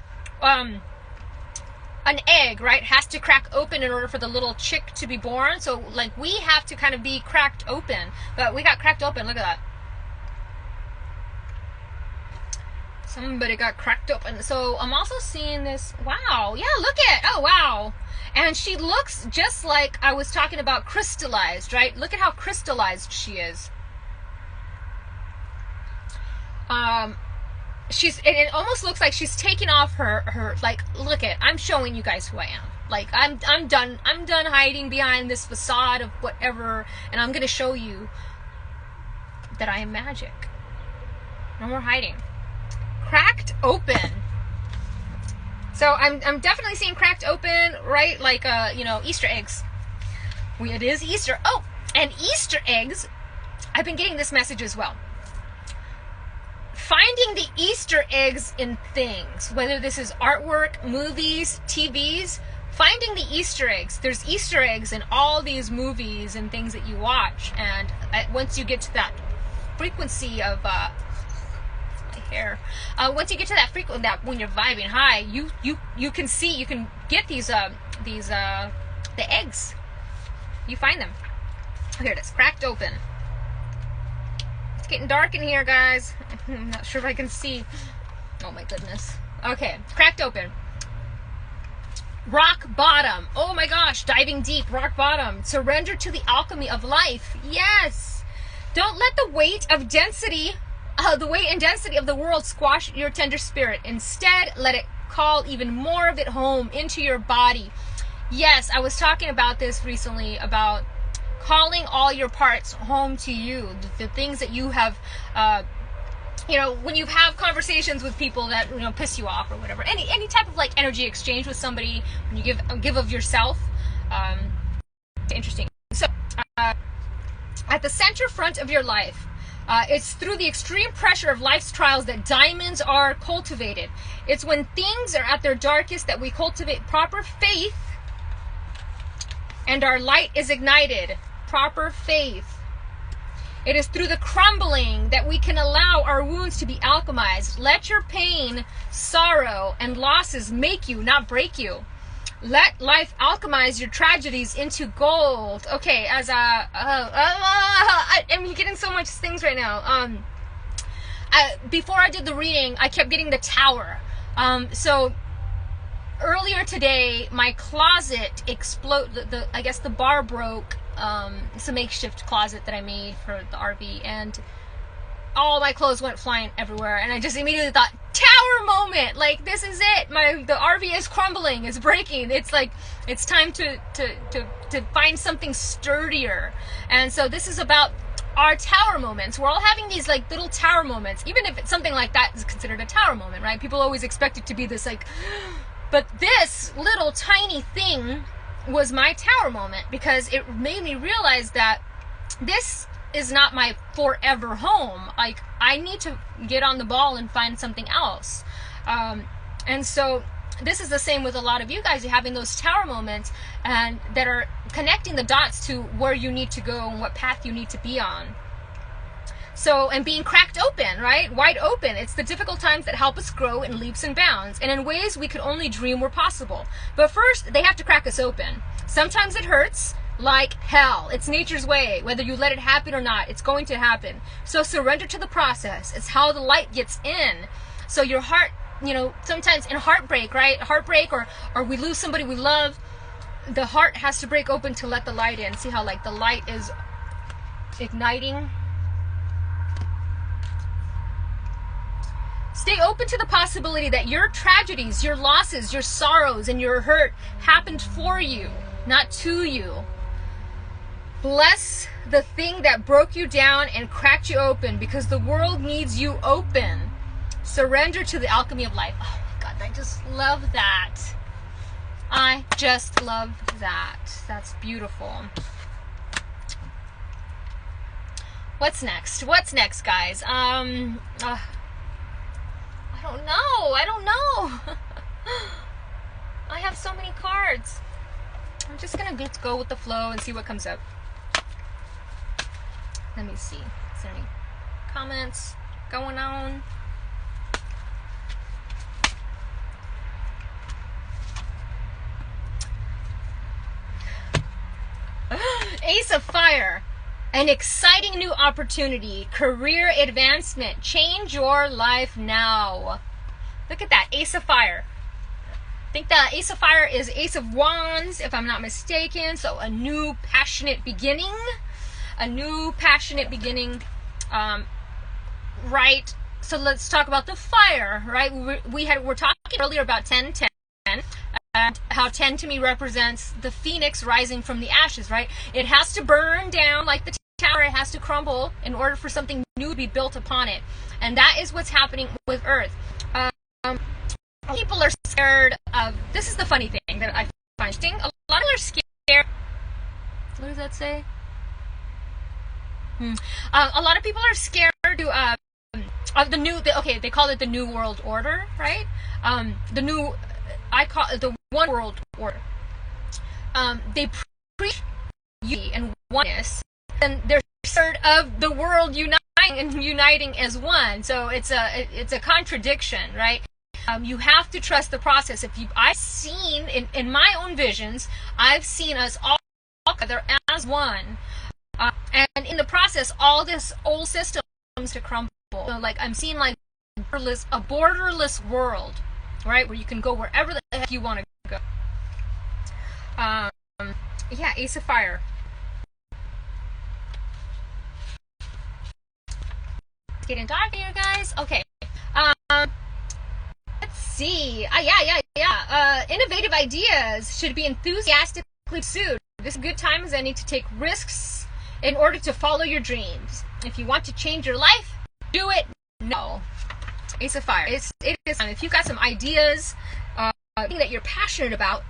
an egg, right, has to crack open in order for the little chick to be born. So like we have to kind of be cracked open, but we got cracked open. Look at that. Somebody got cracked open. So I'm also seeing this. Wow. Yeah, look at. Oh, wow. And she looks just like I was talking about, crystallized, right? Look at how crystallized she is. It almost looks like she's taking off her like, look at, I'm showing you guys who I am. Like I'm done hiding behind this facade of whatever, and I'm gonna show you that I am magic. No more hiding. Cracked open. So I'm definitely seeing cracked open, right? Like Easter eggs. It is Easter. Oh, and Easter eggs. I've been getting this message as well. Finding the Easter eggs in things, whether this is artwork, movies, TVs, finding the Easter eggs. There's Easter eggs in all these movies and things that you watch, and once you get to that frequency of my hair, once you get to that frequency, that when you're vibing high, you can see, you can get these the eggs. You find them. Here it is, cracked open. It's getting dark in here, guys. I'm not sure if I can see. Oh my goodness. Okay, cracked open. Rock bottom. Oh my gosh, diving deep, rock bottom. Surrender to the alchemy of life. Yes. Don't let the weight and density of the world squash your tender spirit. Instead, let it call even more of it home into your body. Yes, I was talking about this recently, about calling all your parts home to you, the things that you have, when you have conversations with people that piss you off or whatever, any type of like energy exchange with somebody, when you give of yourself, interesting. So at the center front of your life, it's through the extreme pressure of life's trials that diamonds are cultivated. It's when things are at their darkest that we cultivate proper faith and our light is ignited. Proper faith. It is through the crumbling that we can allow our wounds to be alchemized. Let your pain, sorrow, and losses make you, not break you. Let life alchemize your tragedies into gold. Okay, as I'm getting so much things right now. Before I did the reading, I kept getting the tower. So earlier today, my closet exploded. I guess the bar broke. It's a makeshift closet that I made for the RV, and all my clothes went flying everywhere, and I just immediately thought, tower moment, like this is it, the RV is crumbling, it's breaking, it's like it's time to find something sturdier. And so this is about our tower moments. We're all having these like little tower moments, even if it's something like that is considered a tower moment, right? People always expect it to be this like, but this little tiny thing was my tower moment, because it made me realize that this is not my forever home. Like, I need to get on the ball and find something else. And so this is the same with a lot of you guys. You're having those tower moments and that are connecting the dots to where you need to go and what path you need to be on. So, and being cracked open, right? Wide open. It's the difficult times that help us grow in leaps and bounds, and in ways we could only dream were possible. But first, they have to crack us open. Sometimes it hurts like hell. It's nature's way. Whether you let it happen or not, it's going to happen. So surrender to the process. It's how the light gets in. So your heart, sometimes in heartbreak, right? Heartbreak, or we lose somebody we love, the heart has to break open to let the light in. See how like the light is igniting? Stay open to the possibility that your tragedies, your losses, your sorrows, and your hurt happened for you, not to you. Bless the thing that broke you down and cracked you open, because the world needs you open. Surrender to the alchemy of life. Oh my God, I just love that. I just love that. That's beautiful. What's next? What's next, guys? I don't know. I have so many cards. I'm just gonna go with the flow and see what comes up. Let me see. Is there any comments going on? Ace of Fire. An exciting new opportunity, career advancement. Change your life now. Look at that, Ace of Fire. I think the Ace of Fire is Ace of Wands, if I'm not mistaken. So a new passionate beginning. A new passionate beginning. Right. So let's talk about the fire, right? We're talking earlier about 10-10. And how 10 to me represents the phoenix rising from the ashes, right? It has to burn down like the tower. It has to crumble in order for something new to be built upon it. And that is what's happening with Earth. People are scared of, this is the funny thing that I find interesting. A lot of people are scared. What does that say? A lot of people are scared to, of the new, okay, they call it the New World Order, right? I call it the One World Order. They preach unity and oneness, and they're scared of the world uniting as one. So it's a contradiction, right? You have to trust the process. I've seen in my own visions, I've seen us all together as one, and in the process, all this old system comes to crumble. So like I'm seeing like a borderless world, right, where you can go wherever the heck you want to go. Yeah, Ace of Fire. It's getting dark here, guys. Okay. Let's see. Yeah. Innovative ideas should be enthusiastically pursued. This is a good time as any to take risks in order to follow your dreams. If you want to change your life, do it now. Ace of Fire. It is. If you've got some ideas, something that you're passionate about.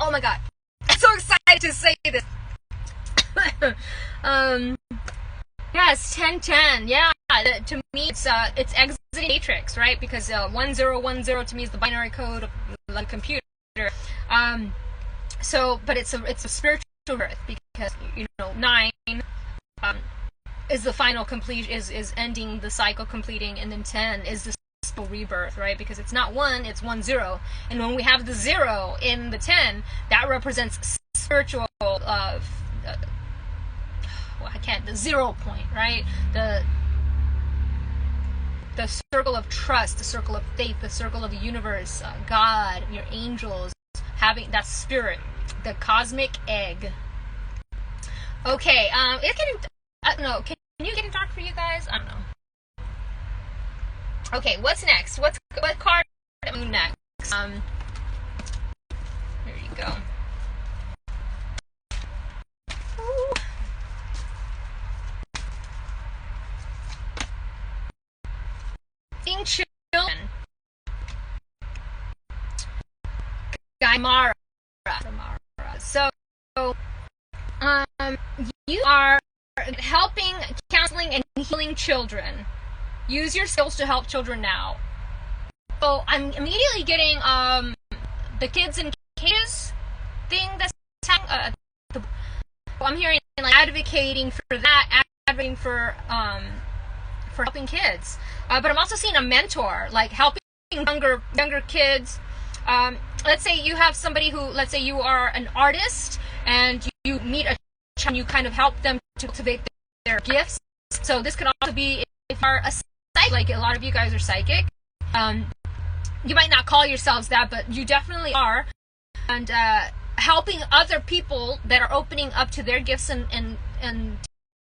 Oh my God! I'm so excited to say this. Yes, 10-10. Yeah, to me it's exiting matrix, right? Because 1010 to me is the binary code of the computer. But it's a spiritual birth because 9 is the final complete, is ending the cycle, completing, and then 10 is the rebirth, right? Because it's not 1, it's 1-0, and when we have the 0 in the 10, that represents spiritual the 0 point, right? The circle of trust, the circle of faith, the circle of the universe, God, your angels, having that spirit, the cosmic egg. Okay, it's getting, no, can you get it dark for you guys? I don't know. Okay, what's next? What card next? Here you go. Ooh. Children. Gaimara. So, you are helping, counseling, and healing children. Use your skills to help children now. So I'm immediately getting the kids in cages thing that's happening. I'm hearing like advocating for that, advocating for helping kids. But I'm also seeing a mentor, like helping younger kids. Let's say you have somebody who, let's say you are an artist and you meet a child and you kind of help them to cultivate their gifts. So this could also be if you're a psychic, like a lot of you guys are psychic. You might not call yourselves that, but you definitely are. And helping other people that are opening up to their gifts and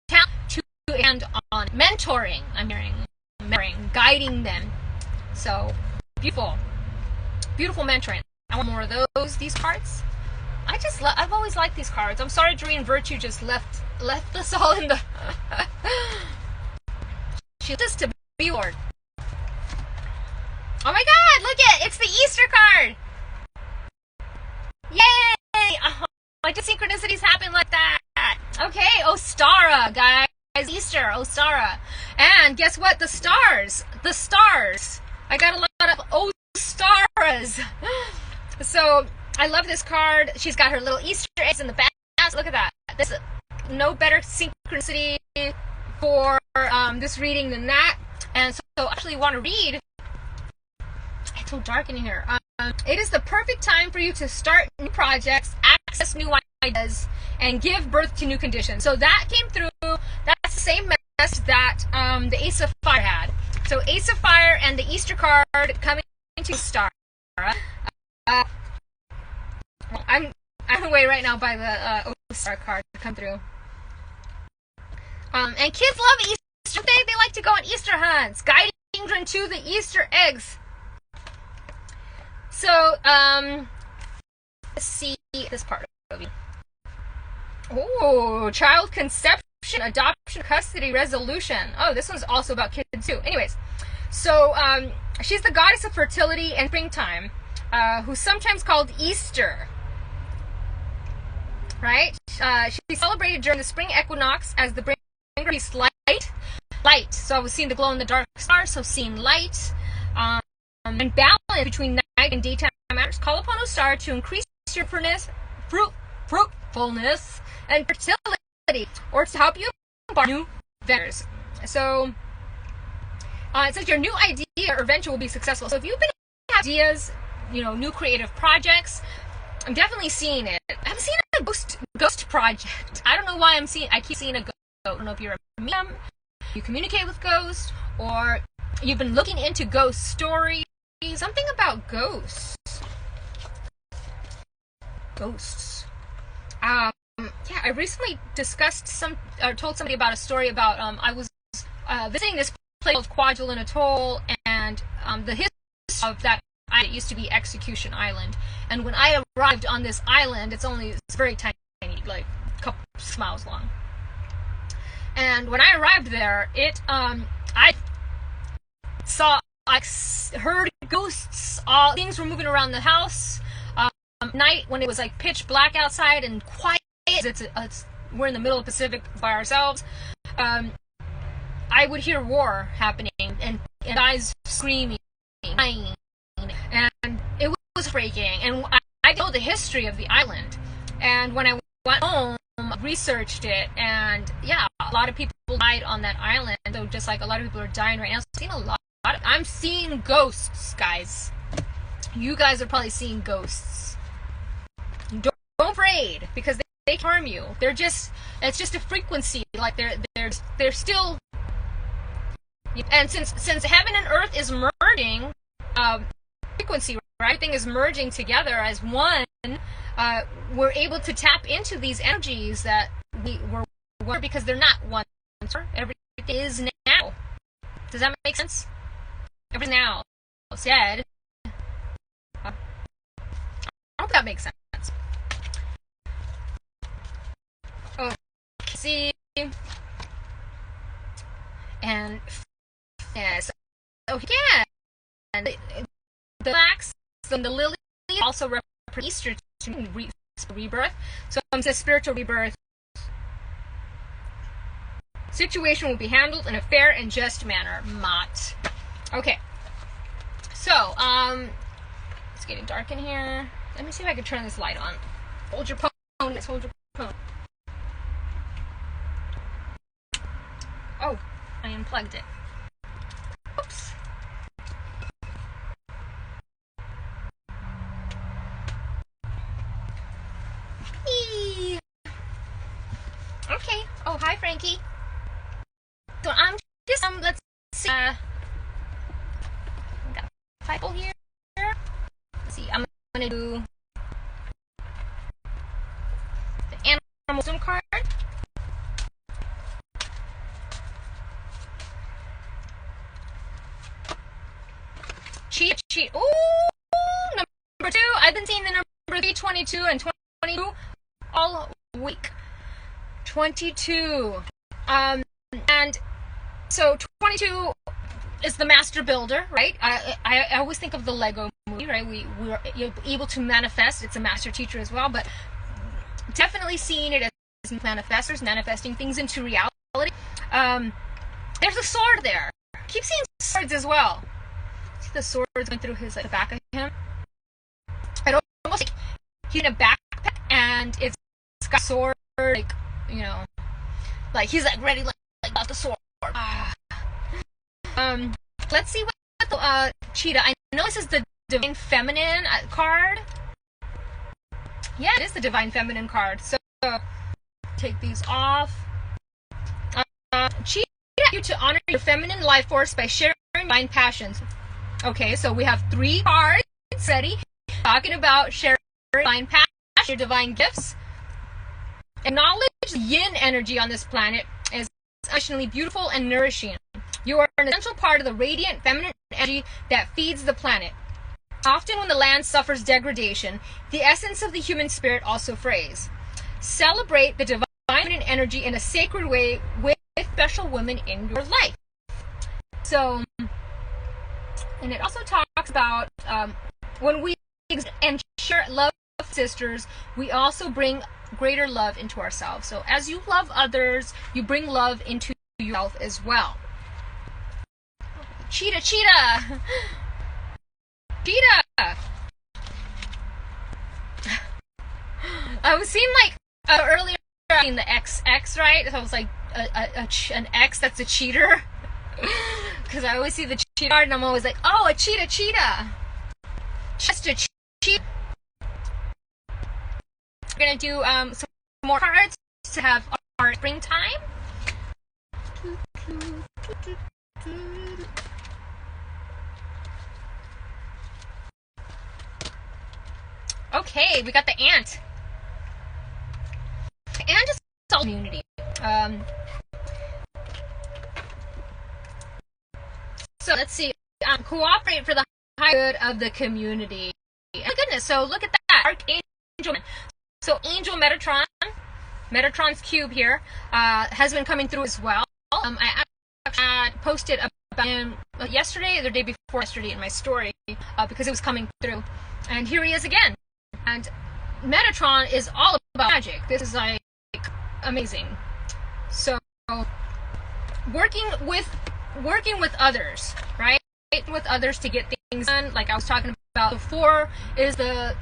talent to and on mentoring. I'm hearing mentoring, guiding them. So beautiful mentoring. I want more of these cards. I've always liked these cards. I'm sorry Doreen Virtue just left us all in the she left us to be Lord. Oh my God, look it's the Easter card. Yay! Like the synchronicities happen like that. Okay, Ostara, guys. Easter, Ostara. And guess what? The stars. I got a lot of Ostaras. So I love this card. She's got her little Easter eggs in the back. Look at that. There's no better synchronicity for this reading than that. And so I actually want to read. It's so dark in here. It is the perfect time for you to start new projects, access new ideas and give birth to new conditions. So that came through. That's the same message that the Ace of Fire had. So Ace of Fire and the Easter card coming to Star. I'm away right now by the Star card to come through. And kids love Easter. They like to go on Easter hunts, guiding children to the Easter eggs. So let's see this part of it. Oh, child conception, adoption, custody, resolution. Oh, this one's also about kids too. Anyways, so she's the goddess of fertility and springtime, who's sometimes called Easter. Right? She's celebrated during the spring equinox as the bringer of light. So I was seeing the glow in the dark stars, so seeing light, and balance between night and daytime matters. Call upon a star to increase your fruitfulness and fertility, or to help you embark new ventures. So it says your new idea or venture will be successful. So if you've been having ideas, new creative projects, I'm definitely seeing it. I'm seeing a ghost project. I don't know why I keep seeing a ghost. I don't know if you're a medium, you communicate with ghosts, or you've been looking into ghost stories. Something about ghosts. Yeah, I recently told somebody about a story about I was visiting this place called Kwajalein Atoll, and the history of that island, it used to be Execution Island. And when I arrived on this island, it's very tiny, like a couple 6 miles long. And when I arrived there, I heard ghosts. Things were moving around the house. Night when it was like pitch black outside and quiet. We're in the middle of the Pacific by ourselves. I would hear war happening and guys screaming, crying, and it was breaking. And I know the history of the island. And when I went home, researched it, and yeah, a lot of people died on that island. So just like a lot of people are dying right now, I'm seeing ghosts, guys. You guys are probably seeing ghosts. Don't be afraid, because they harm you. it's just a frequency. Like they're still. And since heaven and earth is merging, frequency, right? Everything is merging together as one. We're able to tap into these energies that were because they're not one. Everything is now. Does that make sense? Everything now said. I hope that makes sense. Okay, see, and yes, yeah, and the flax and the lily also represent Easter to rebirth. So it says spiritual rebirth. Situation will be handled in a fair and just manner. Mott. Okay. So, it's getting dark in here. Let me see if I can turn this light on. Hold your phone. Hold your phone. Oh, I unplugged it. Oops. Eee. Okay. Oh, hi, Frankie. So I'm just let's see. Got a title here. Let's see. I'm gonna do the animal wisdom card. Cheat. Ooh, number 2. I've been seeing the number 3, 22, and 22 all week. 22. And so 22 is the master builder, right? I always think of the Lego movie, right? We're able to manifest. It's a master teacher as well, but definitely seeing it as manifestors, manifesting things into reality. There's a sword there. Keep seeing swords as well. See the swords going through the back of him? It almost like he's in a backpack and it's got a sword, like he's like ready, like got the sword. Let's see what the cheetah. I know this is the divine feminine card. Yeah, it is the Divine Feminine card. So take these off. Cheetah you to honor your feminine life force by sharing divine passions. Okay, so we have 3 cards ready, talking about sharing divine passion, your divine gifts. Acknowledge the yin energy on this planet is exceptionally beautiful and nourishing. You are an essential part of the radiant feminine energy that feeds the planet. Often when the land suffers degradation, the essence of the human spirit also frays. Celebrate the divine feminine energy in a sacred way with special women in your life. So, and it also talks about when we and share love with sisters, we also bring greater love into ourselves. So as you love others, you bring love into yourself as well. Cheetah, cheetah! Cheetah! I was seeing like earlier in the XX, right? So I was like an X that's a cheater. Because I always see the cheetah card and I'm always like, oh, a cheetah, cheetah. Just a cheetah. We're going to do some more cards to have our springtime. Okay, we got the ant. The ant is all community. So let's see. Cooperate for the high good of the community. Oh my goodness, so look at that. Archangel. So Angel Metatron's cube here, has been coming through as well. I actually posted about him yesterday or the day before yesterday in my story because it was coming through. And here he is again. And Metatron is all about magic. This is like amazing. So working with others, right? With others to get things done. Like I was talking about before, is the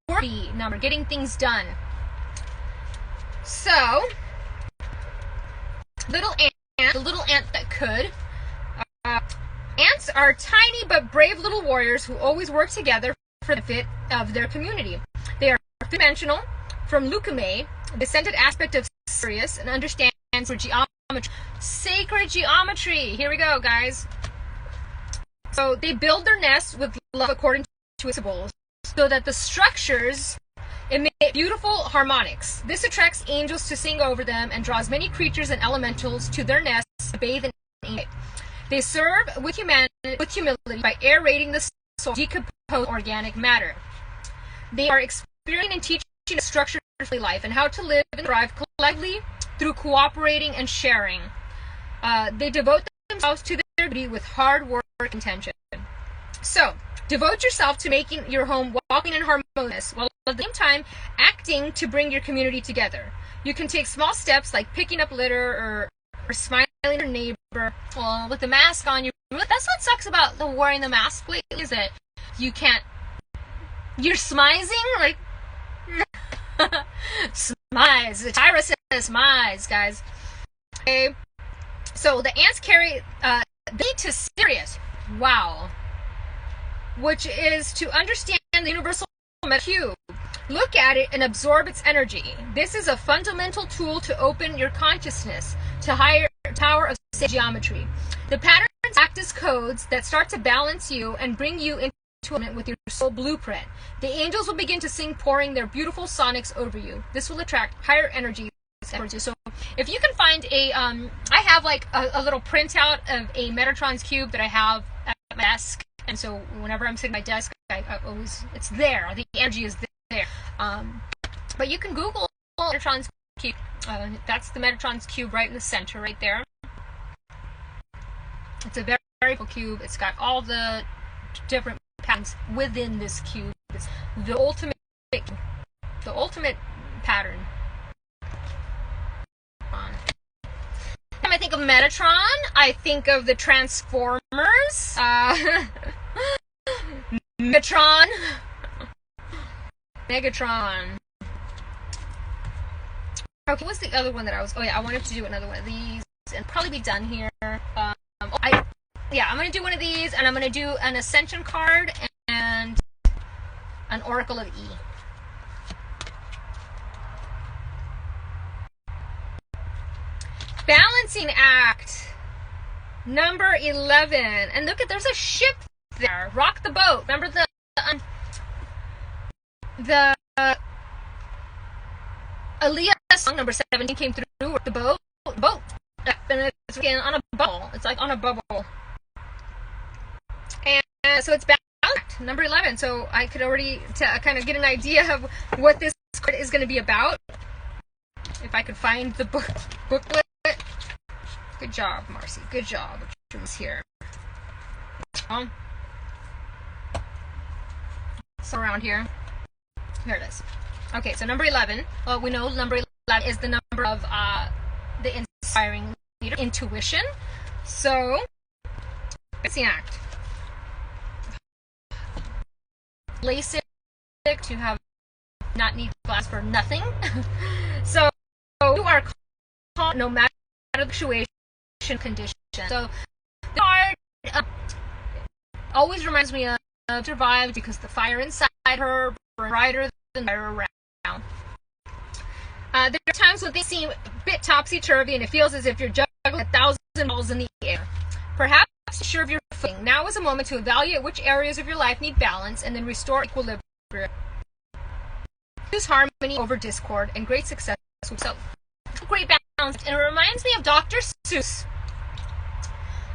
worthy number, getting things done. So the little ant that could. Ants are tiny but brave little warriors who always work together for the benefit of their community. They are three-dimensional, from Lucume, a descended aspect of Sirius, and understands for geometry. Sacred geometry. Here we go, guys. So they build their nests with love according to principles, so that the structures emit beautiful harmonics. This attracts angels to sing over them and draws many creatures and elementals to their nests to bathe in it. They serve with humility by aerating the soil, decompose organic matter. They are experiencing and teaching the structure of life and how to live and thrive collectively through cooperating and sharing. They devote themselves to their duty with hard work and intention. So, devote yourself to making your home welcoming and harmonious, while at the same time acting to bring your community together. You can take small steps like picking up litter or smiling at your neighbor. Well, with the mask on, that's what sucks about wearing the mask lately, is that you can't. You're smizing, like. Smize. The Tyra says smize, guys. Okay. So the ants carry they to Sirius. Wow. Which is to understand the universal cube. Look at it and absorb its energy. This is a fundamental tool to open your consciousness to higher tower of geometry. The patterns act as codes that start to balance you and bring you into alignment with your soul blueprint. The angels will begin to sing, pouring their beautiful sonics over you. This will attract higher energy towards you. So if you can find I have like a little printout of a Metatron's cube that I have at my desk. And so whenever I'm sitting at my desk, I always, it's there. The energy is there. But you can Google Metatron's cube. That's the Metatron's cube right in the center, right there. It's a very, very cool cube. It's got all the different patterns within this cube. It's the ultimate pattern. When I think of Metatron, I think of the Transformers. Megatron. Okay, what's the other one that I was... Oh, yeah, I wanted to do another one of these and probably be done here. I'm going to do one of these, and I'm going to do an Ascension card and an Oracle of E. Balancing act. Number 11. And look at, there's a ship there. Rock the boat. Remember the Aaliyah song number 17 came through with the boat. And it's on a bubble. It's like on a bubble. And so it's balanced. Number 11. So I could already kind of get an idea of what this card is going to be about. If I could find the booklet. Good job, Marcy. Good job. It's here. So around here. Here it is. Okay, so number 11. Well, we know number 11 is the number of the inspiring leader, intuition. So, balancing act. LASIK to have not need glass for nothing. So you are called no matter the situation, condition. So the card always reminds me of survived because the fire inside her brighter than the fire around. There are times when things seem a bit topsy-turvy and it feels as if you're juggling 1,000 balls in the air. Perhaps you're sure of your footing. Now is a moment to evaluate which areas of your life need balance and then restore equilibrium. Choose harmony over discord and great success. So, great balance. And it reminds me of Dr. Seuss.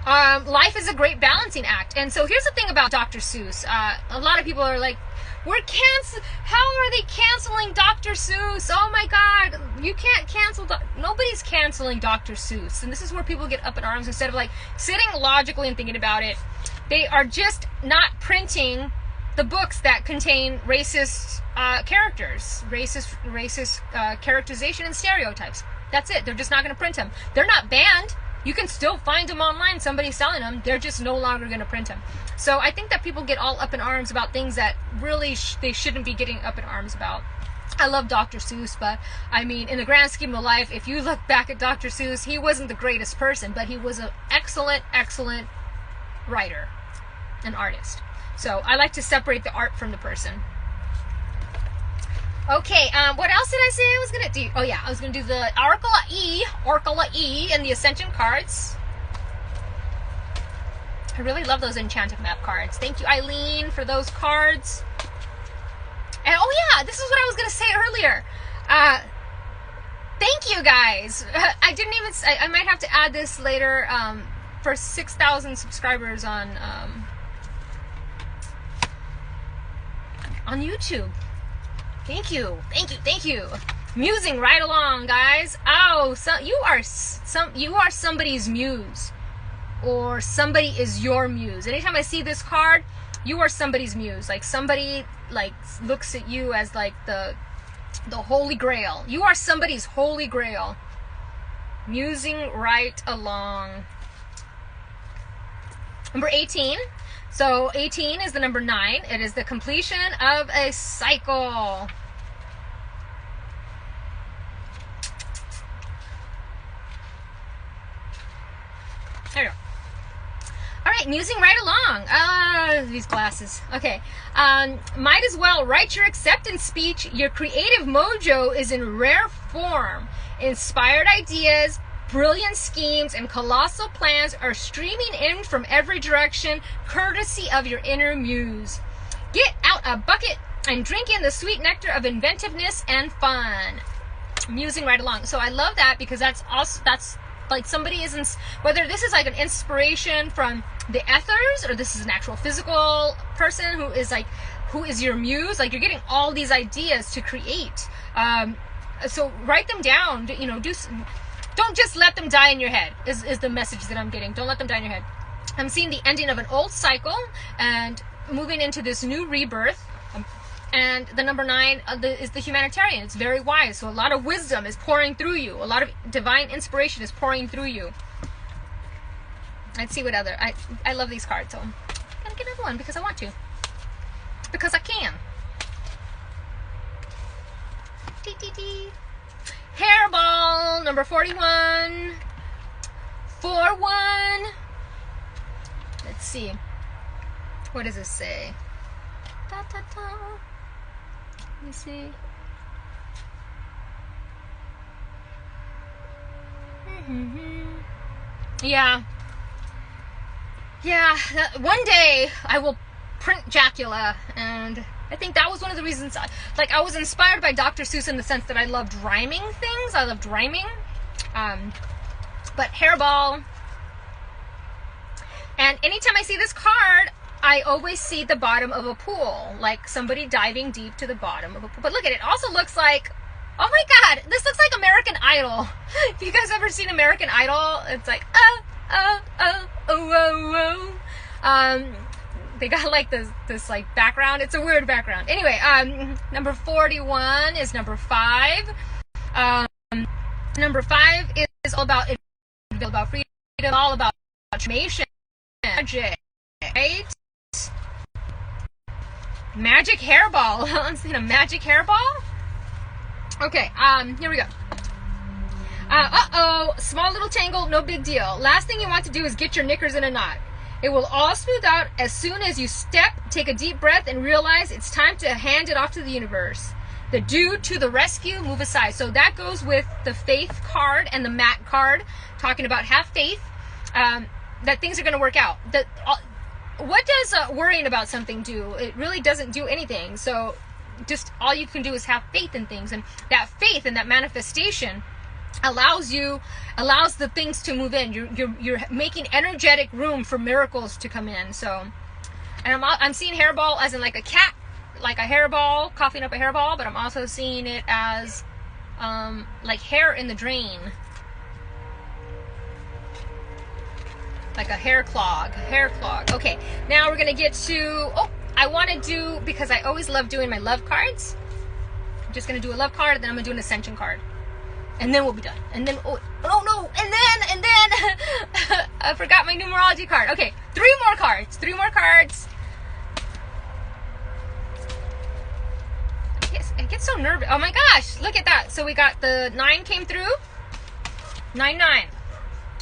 Life is a great balancing act. And so here's the thing about Dr. Seuss. A lot of people are like, how are they canceling Dr. Seuss? Oh my God, you can't cancel, nobody's canceling Dr. Seuss. And this is where people get up in arms instead of like sitting logically and thinking about it. They are just not printing the books that contain racist characters, racist characterization and stereotypes. That's it. They're just not going to print them. They're not banned. You can still find them online. Somebody's selling them. They're just no longer going to print them. So I think that people get all up in arms about things that really they shouldn't be getting up in arms about. I love Dr. Seuss, but I mean, in the grand scheme of life, if you look back at Dr. Seuss, he wasn't the greatest person, but he was an excellent, excellent writer, an artist. So I like to separate the art from the person. Okay, what else did I say I was going to do? Oh yeah, I was going to do the Oracle E, and the Ascension cards. I really love those Enchanted Map cards. Thank you, Eileen, for those cards. And oh yeah, this is what I was going to say earlier. Thank you guys. I might have to add this later for 6,000 subscribers on YouTube. Thank you. Musing right along, guys. Oh, so you are somebody's muse, or somebody is your muse. Anytime I see this card, you are somebody's muse. Like somebody looks at you as like the Holy Grail. You are somebody's Holy Grail. Musing right along. Number 18. So 18 is the number 9. It is the completion of a cycle. There you go. All right, musing right along. These glasses. Okay. Might as well write your acceptance speech. Your creative mojo is in rare form. Inspired ideas, brilliant schemes, and colossal plans are streaming in from every direction, courtesy of your inner muse. Get out a bucket and drink in the sweet nectar of inventiveness and fun. Musing right along. So I love that because that's like somebody is, whether this is like an inspiration from the ethers or this is an actual physical person who is your muse, like you're getting all these ideas to create. So write them down, don't just let them die in your head, is the message that I'm getting. Don't let them die in your head. I'm seeing the ending of an old cycle and moving into this new rebirth. And the number 9 is the humanitarian. It's very wise. So a lot of wisdom is pouring through you. A lot of divine inspiration is pouring through you. Let's see what other... I love these cards. So I'm going to get another one because I want to. Because I can. Hairball, number 41. 4-1. Let's see. What does this say? Let me see. Yeah. Yeah, one day I will print Dracula, and I think that was one of the reasons, I was inspired by Dr. Seuss in the sense that I loved rhyming things. I loved rhyming. But hairball. And anytime I see this card, I always see the bottom of a pool, like somebody diving deep to the bottom of a pool. But look at it. It also looks like, oh my God, this looks like American Idol. If you guys ever seen American Idol, it's like, they got like this like background. It's a weird background. Anyway, number 41 is number 5. Number 5 is all about freedom, all about transformation, magic, right? Magic hairball. I'm seeing a magic hairball. Okay, here we go. Small little tangle, no big deal. Last thing you want to do is get your knickers in a knot. It will all smooth out as soon as you take a deep breath, and realize it's time to hand it off to the universe. The dude to the rescue, move aside. So that goes with the faith card and the mat card, talking about have faith, that things are going to work out. What does worrying about something do? It really doesn't do anything. So just all you can do is have faith in things, and that faith and that manifestation allows the things to move in. You're making energetic room for miracles to come in. So, and I'm seeing hairball as in like a cat, like a hairball, coughing up a hairball, but I'm also seeing it as like hair in the drain, like a hair clog. Okay, now we're gonna get to, I want to do, because I always love doing my love cards, I'm just gonna do a love card, and then I'm gonna do an ascension card. And then we'll be done. And then, and then, I forgot my numerology card. Okay, 3 more cards. I get so nervous. Oh my gosh, look at that. So we got the 9 came through. 9.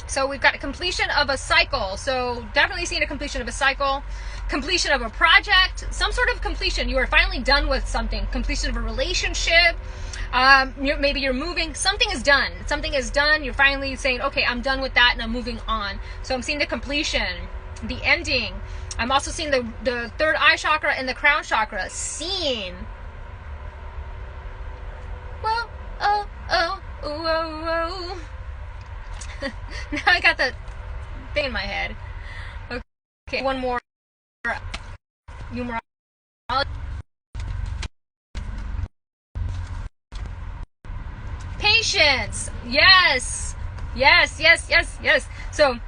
So we've got a completion of a cycle. So definitely seeing a completion of a cycle. Completion of a project. Some sort of completion. You are finally done with something. Completion of a relationship. Maybe you're moving. Something is done. You're finally saying, okay, I'm done with that and I'm moving on. So I'm seeing the completion, the ending. I'm also seeing the third eye chakra and the crown chakra. Seeing. Whoa, oh. Now I got the thing in my head. Okay, one more numerology. Patience. Yes. So,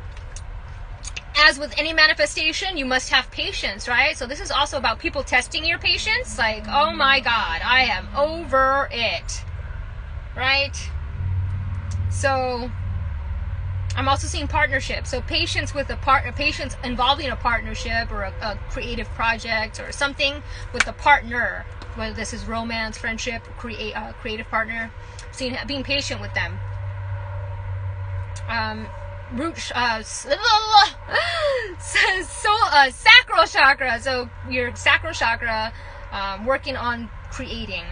as with any manifestation, you must have patience, right? So this is also about people testing your patience. Like, oh my God, I am over it, right? So, I'm also seeing partnership. So patience with a partner, patience involving a partnership or a creative project or something with a partner, whether this is romance, friendship, creative partner. Seeing, being patient with them. Sacral chakra. So your sacral chakra, working on creating.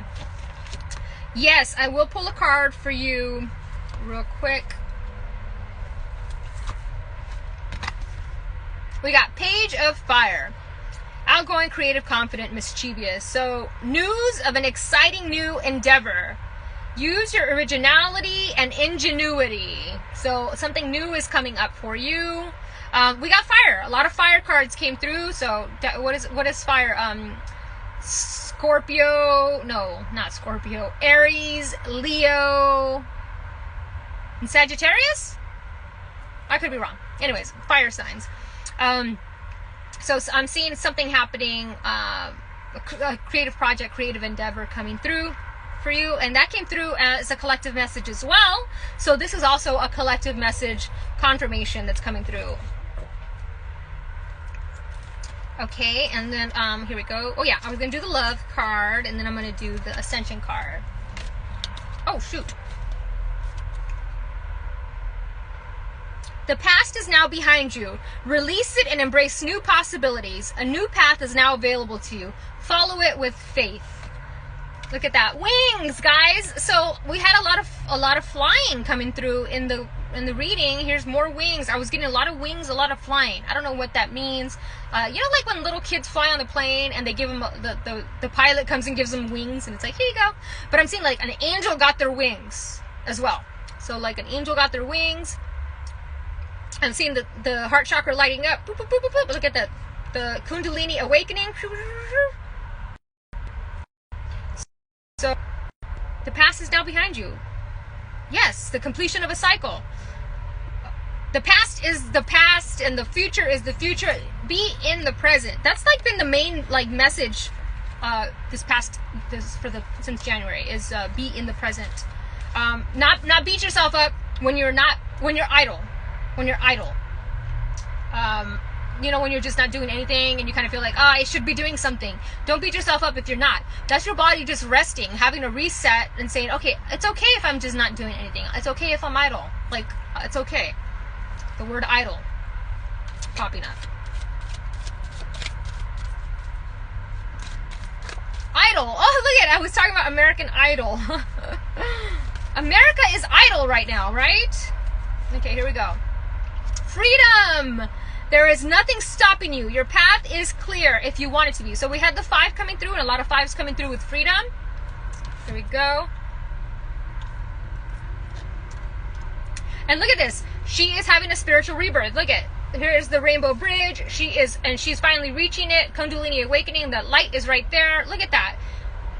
Yes, I will pull a card for you real quick. We got Page of Fire. Outgoing, creative, confident, mischievous. So news of an exciting new endeavor. Use your originality and ingenuity. So something new is coming up for you. We got fire. A lot of fire cards came through. So what is fire? Scorpio. No, not Scorpio. Aries, Leo, and Sagittarius? I could be wrong. Anyways, fire signs. So I'm seeing something happening, a creative project, creative endeavor coming through for you, and that came through as a collective message as well. So this is also a collective message confirmation that's coming through. Okay, and then here we go. Oh yeah, I was gonna do the love card, and then I'm gonna do the ascension card. Oh shoot. The past is now behind you. Release it and embrace new possibilities. A new path is now available to you. Follow it with faith. Look at that, wings, guys. So we had a lot of flying coming through in the reading. Here's more wings. I was getting a lot of wings, a lot of flying. I don't know what that means. You know, like when little kids fly on the plane and they give them the pilot comes and gives them wings, and it's like, here you go. But I'm seeing like an angel got their wings as well. So like an angel got their wings. I'm seeing the heart chakra lighting up. Boop, boop, boop, boop, boop. Look at that, the Kundalini awakening. So the past is now behind you. Yes, the completion of a cycle. The past is the past and the future is the future. Be in the present. That's like been the main like message since January is be in the present. Not beat yourself up when you're idle. When you're idle. You know, when you're just not doing anything and you kind of feel like, oh, I should be doing something. Don't beat yourself up if you're not. That's your body just resting, having a reset and saying, okay, it's okay if I'm just not doing anything. It's okay if I'm idle. Like, it's okay. The word idle popping up. Idle. Oh, look at it. I was talking about American Idol. America is idle right now, right? Okay, here we go. Freedom. There is nothing stopping you. Your path is clear if you want it to be. So we had the 5 coming through and a lot of 5s coming through with freedom. Here we go. And look at this. She is having a spiritual rebirth. Look at, here's the rainbow bridge. She's finally reaching it. Kundalini awakening. The light is right there. Look at that.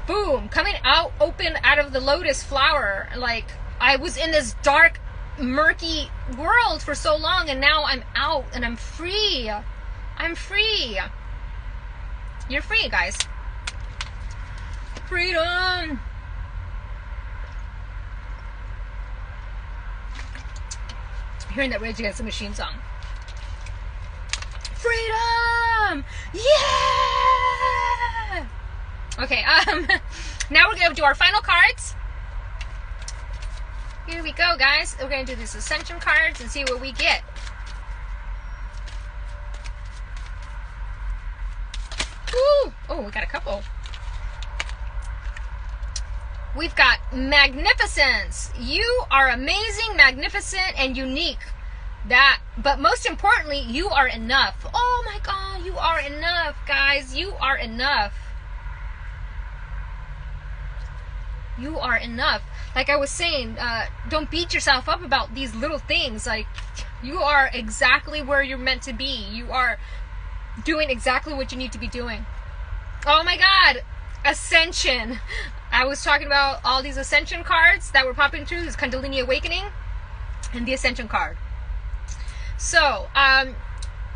Boom. Coming out, open out of the lotus flower. Like, I was in this dark, murky world for so long, and now I'm out and I'm free. I'm free. You're free, guys. Freedom. Hearing that Rage Against the Machine song. Freedom. Yeah. Okay. Now we're gonna do our final cards. Here we go, guys. We're going to do these Ascension cards and see what we get. Woo! Oh, we got a couple. We've got Magnificence. You are amazing, magnificent, and unique. But most importantly, you are enough. Oh my God, you are enough, guys. You are enough. You are enough. Like I was saying, don't beat yourself up about these little things. Like, you are exactly where you're meant to be. You are doing exactly what you need to be doing. Oh my God, Ascension. I was talking about all these Ascension cards that were popping through, this Kundalini Awakening, and the Ascension card. So,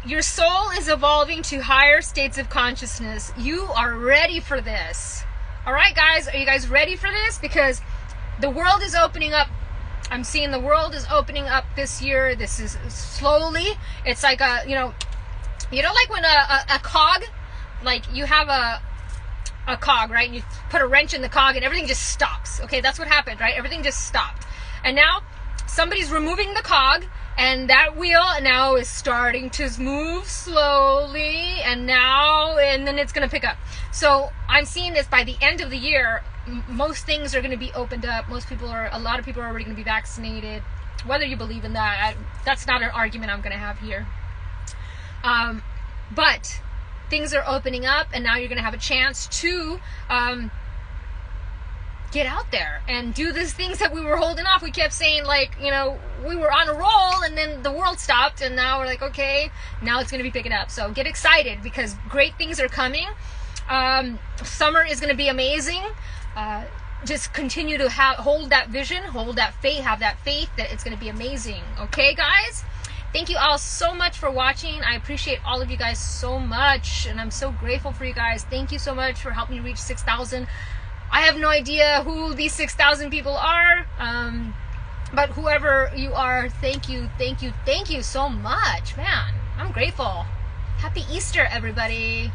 your soul is evolving to higher states of consciousness. You are ready for this. All right, guys, are you guys ready for this? Because the world is opening up. I'm seeing the world is opening up this year. This is slowly. It's like a, you know, like when a cog, like you have a cog, right? And you put a wrench in the cog and everything just stops. Okay, that's what happened, right? Everything just stopped. And now somebody's removing the cog, and that wheel now is starting to move slowly, and then it's going to pick up. So I'm seeing this by the end of the year, most things are going to be opened up. A lot of people are already going to be vaccinated. Whether you believe in that, that's not an argument I'm going to have here. But things are opening up, and now you're going to have a chance to get out there and do these things that we were holding off. We kept saying, like, you know, we were on a roll and then the world stopped, and now we're like, okay, now it's going to be picking up. So get excited, because great things are coming. Summer is going to be amazing. Just continue to hold that vision, hold that faith, have that faith that it's going to be amazing. Okay, guys? Thank you all so much for watching. I appreciate all of you guys so much, and I'm so grateful for you guys. Thank you so much for helping me reach 6,000. I have no idea who these 6,000 people are, but whoever you are, thank you so much. Man, I'm grateful. Happy Easter, everybody.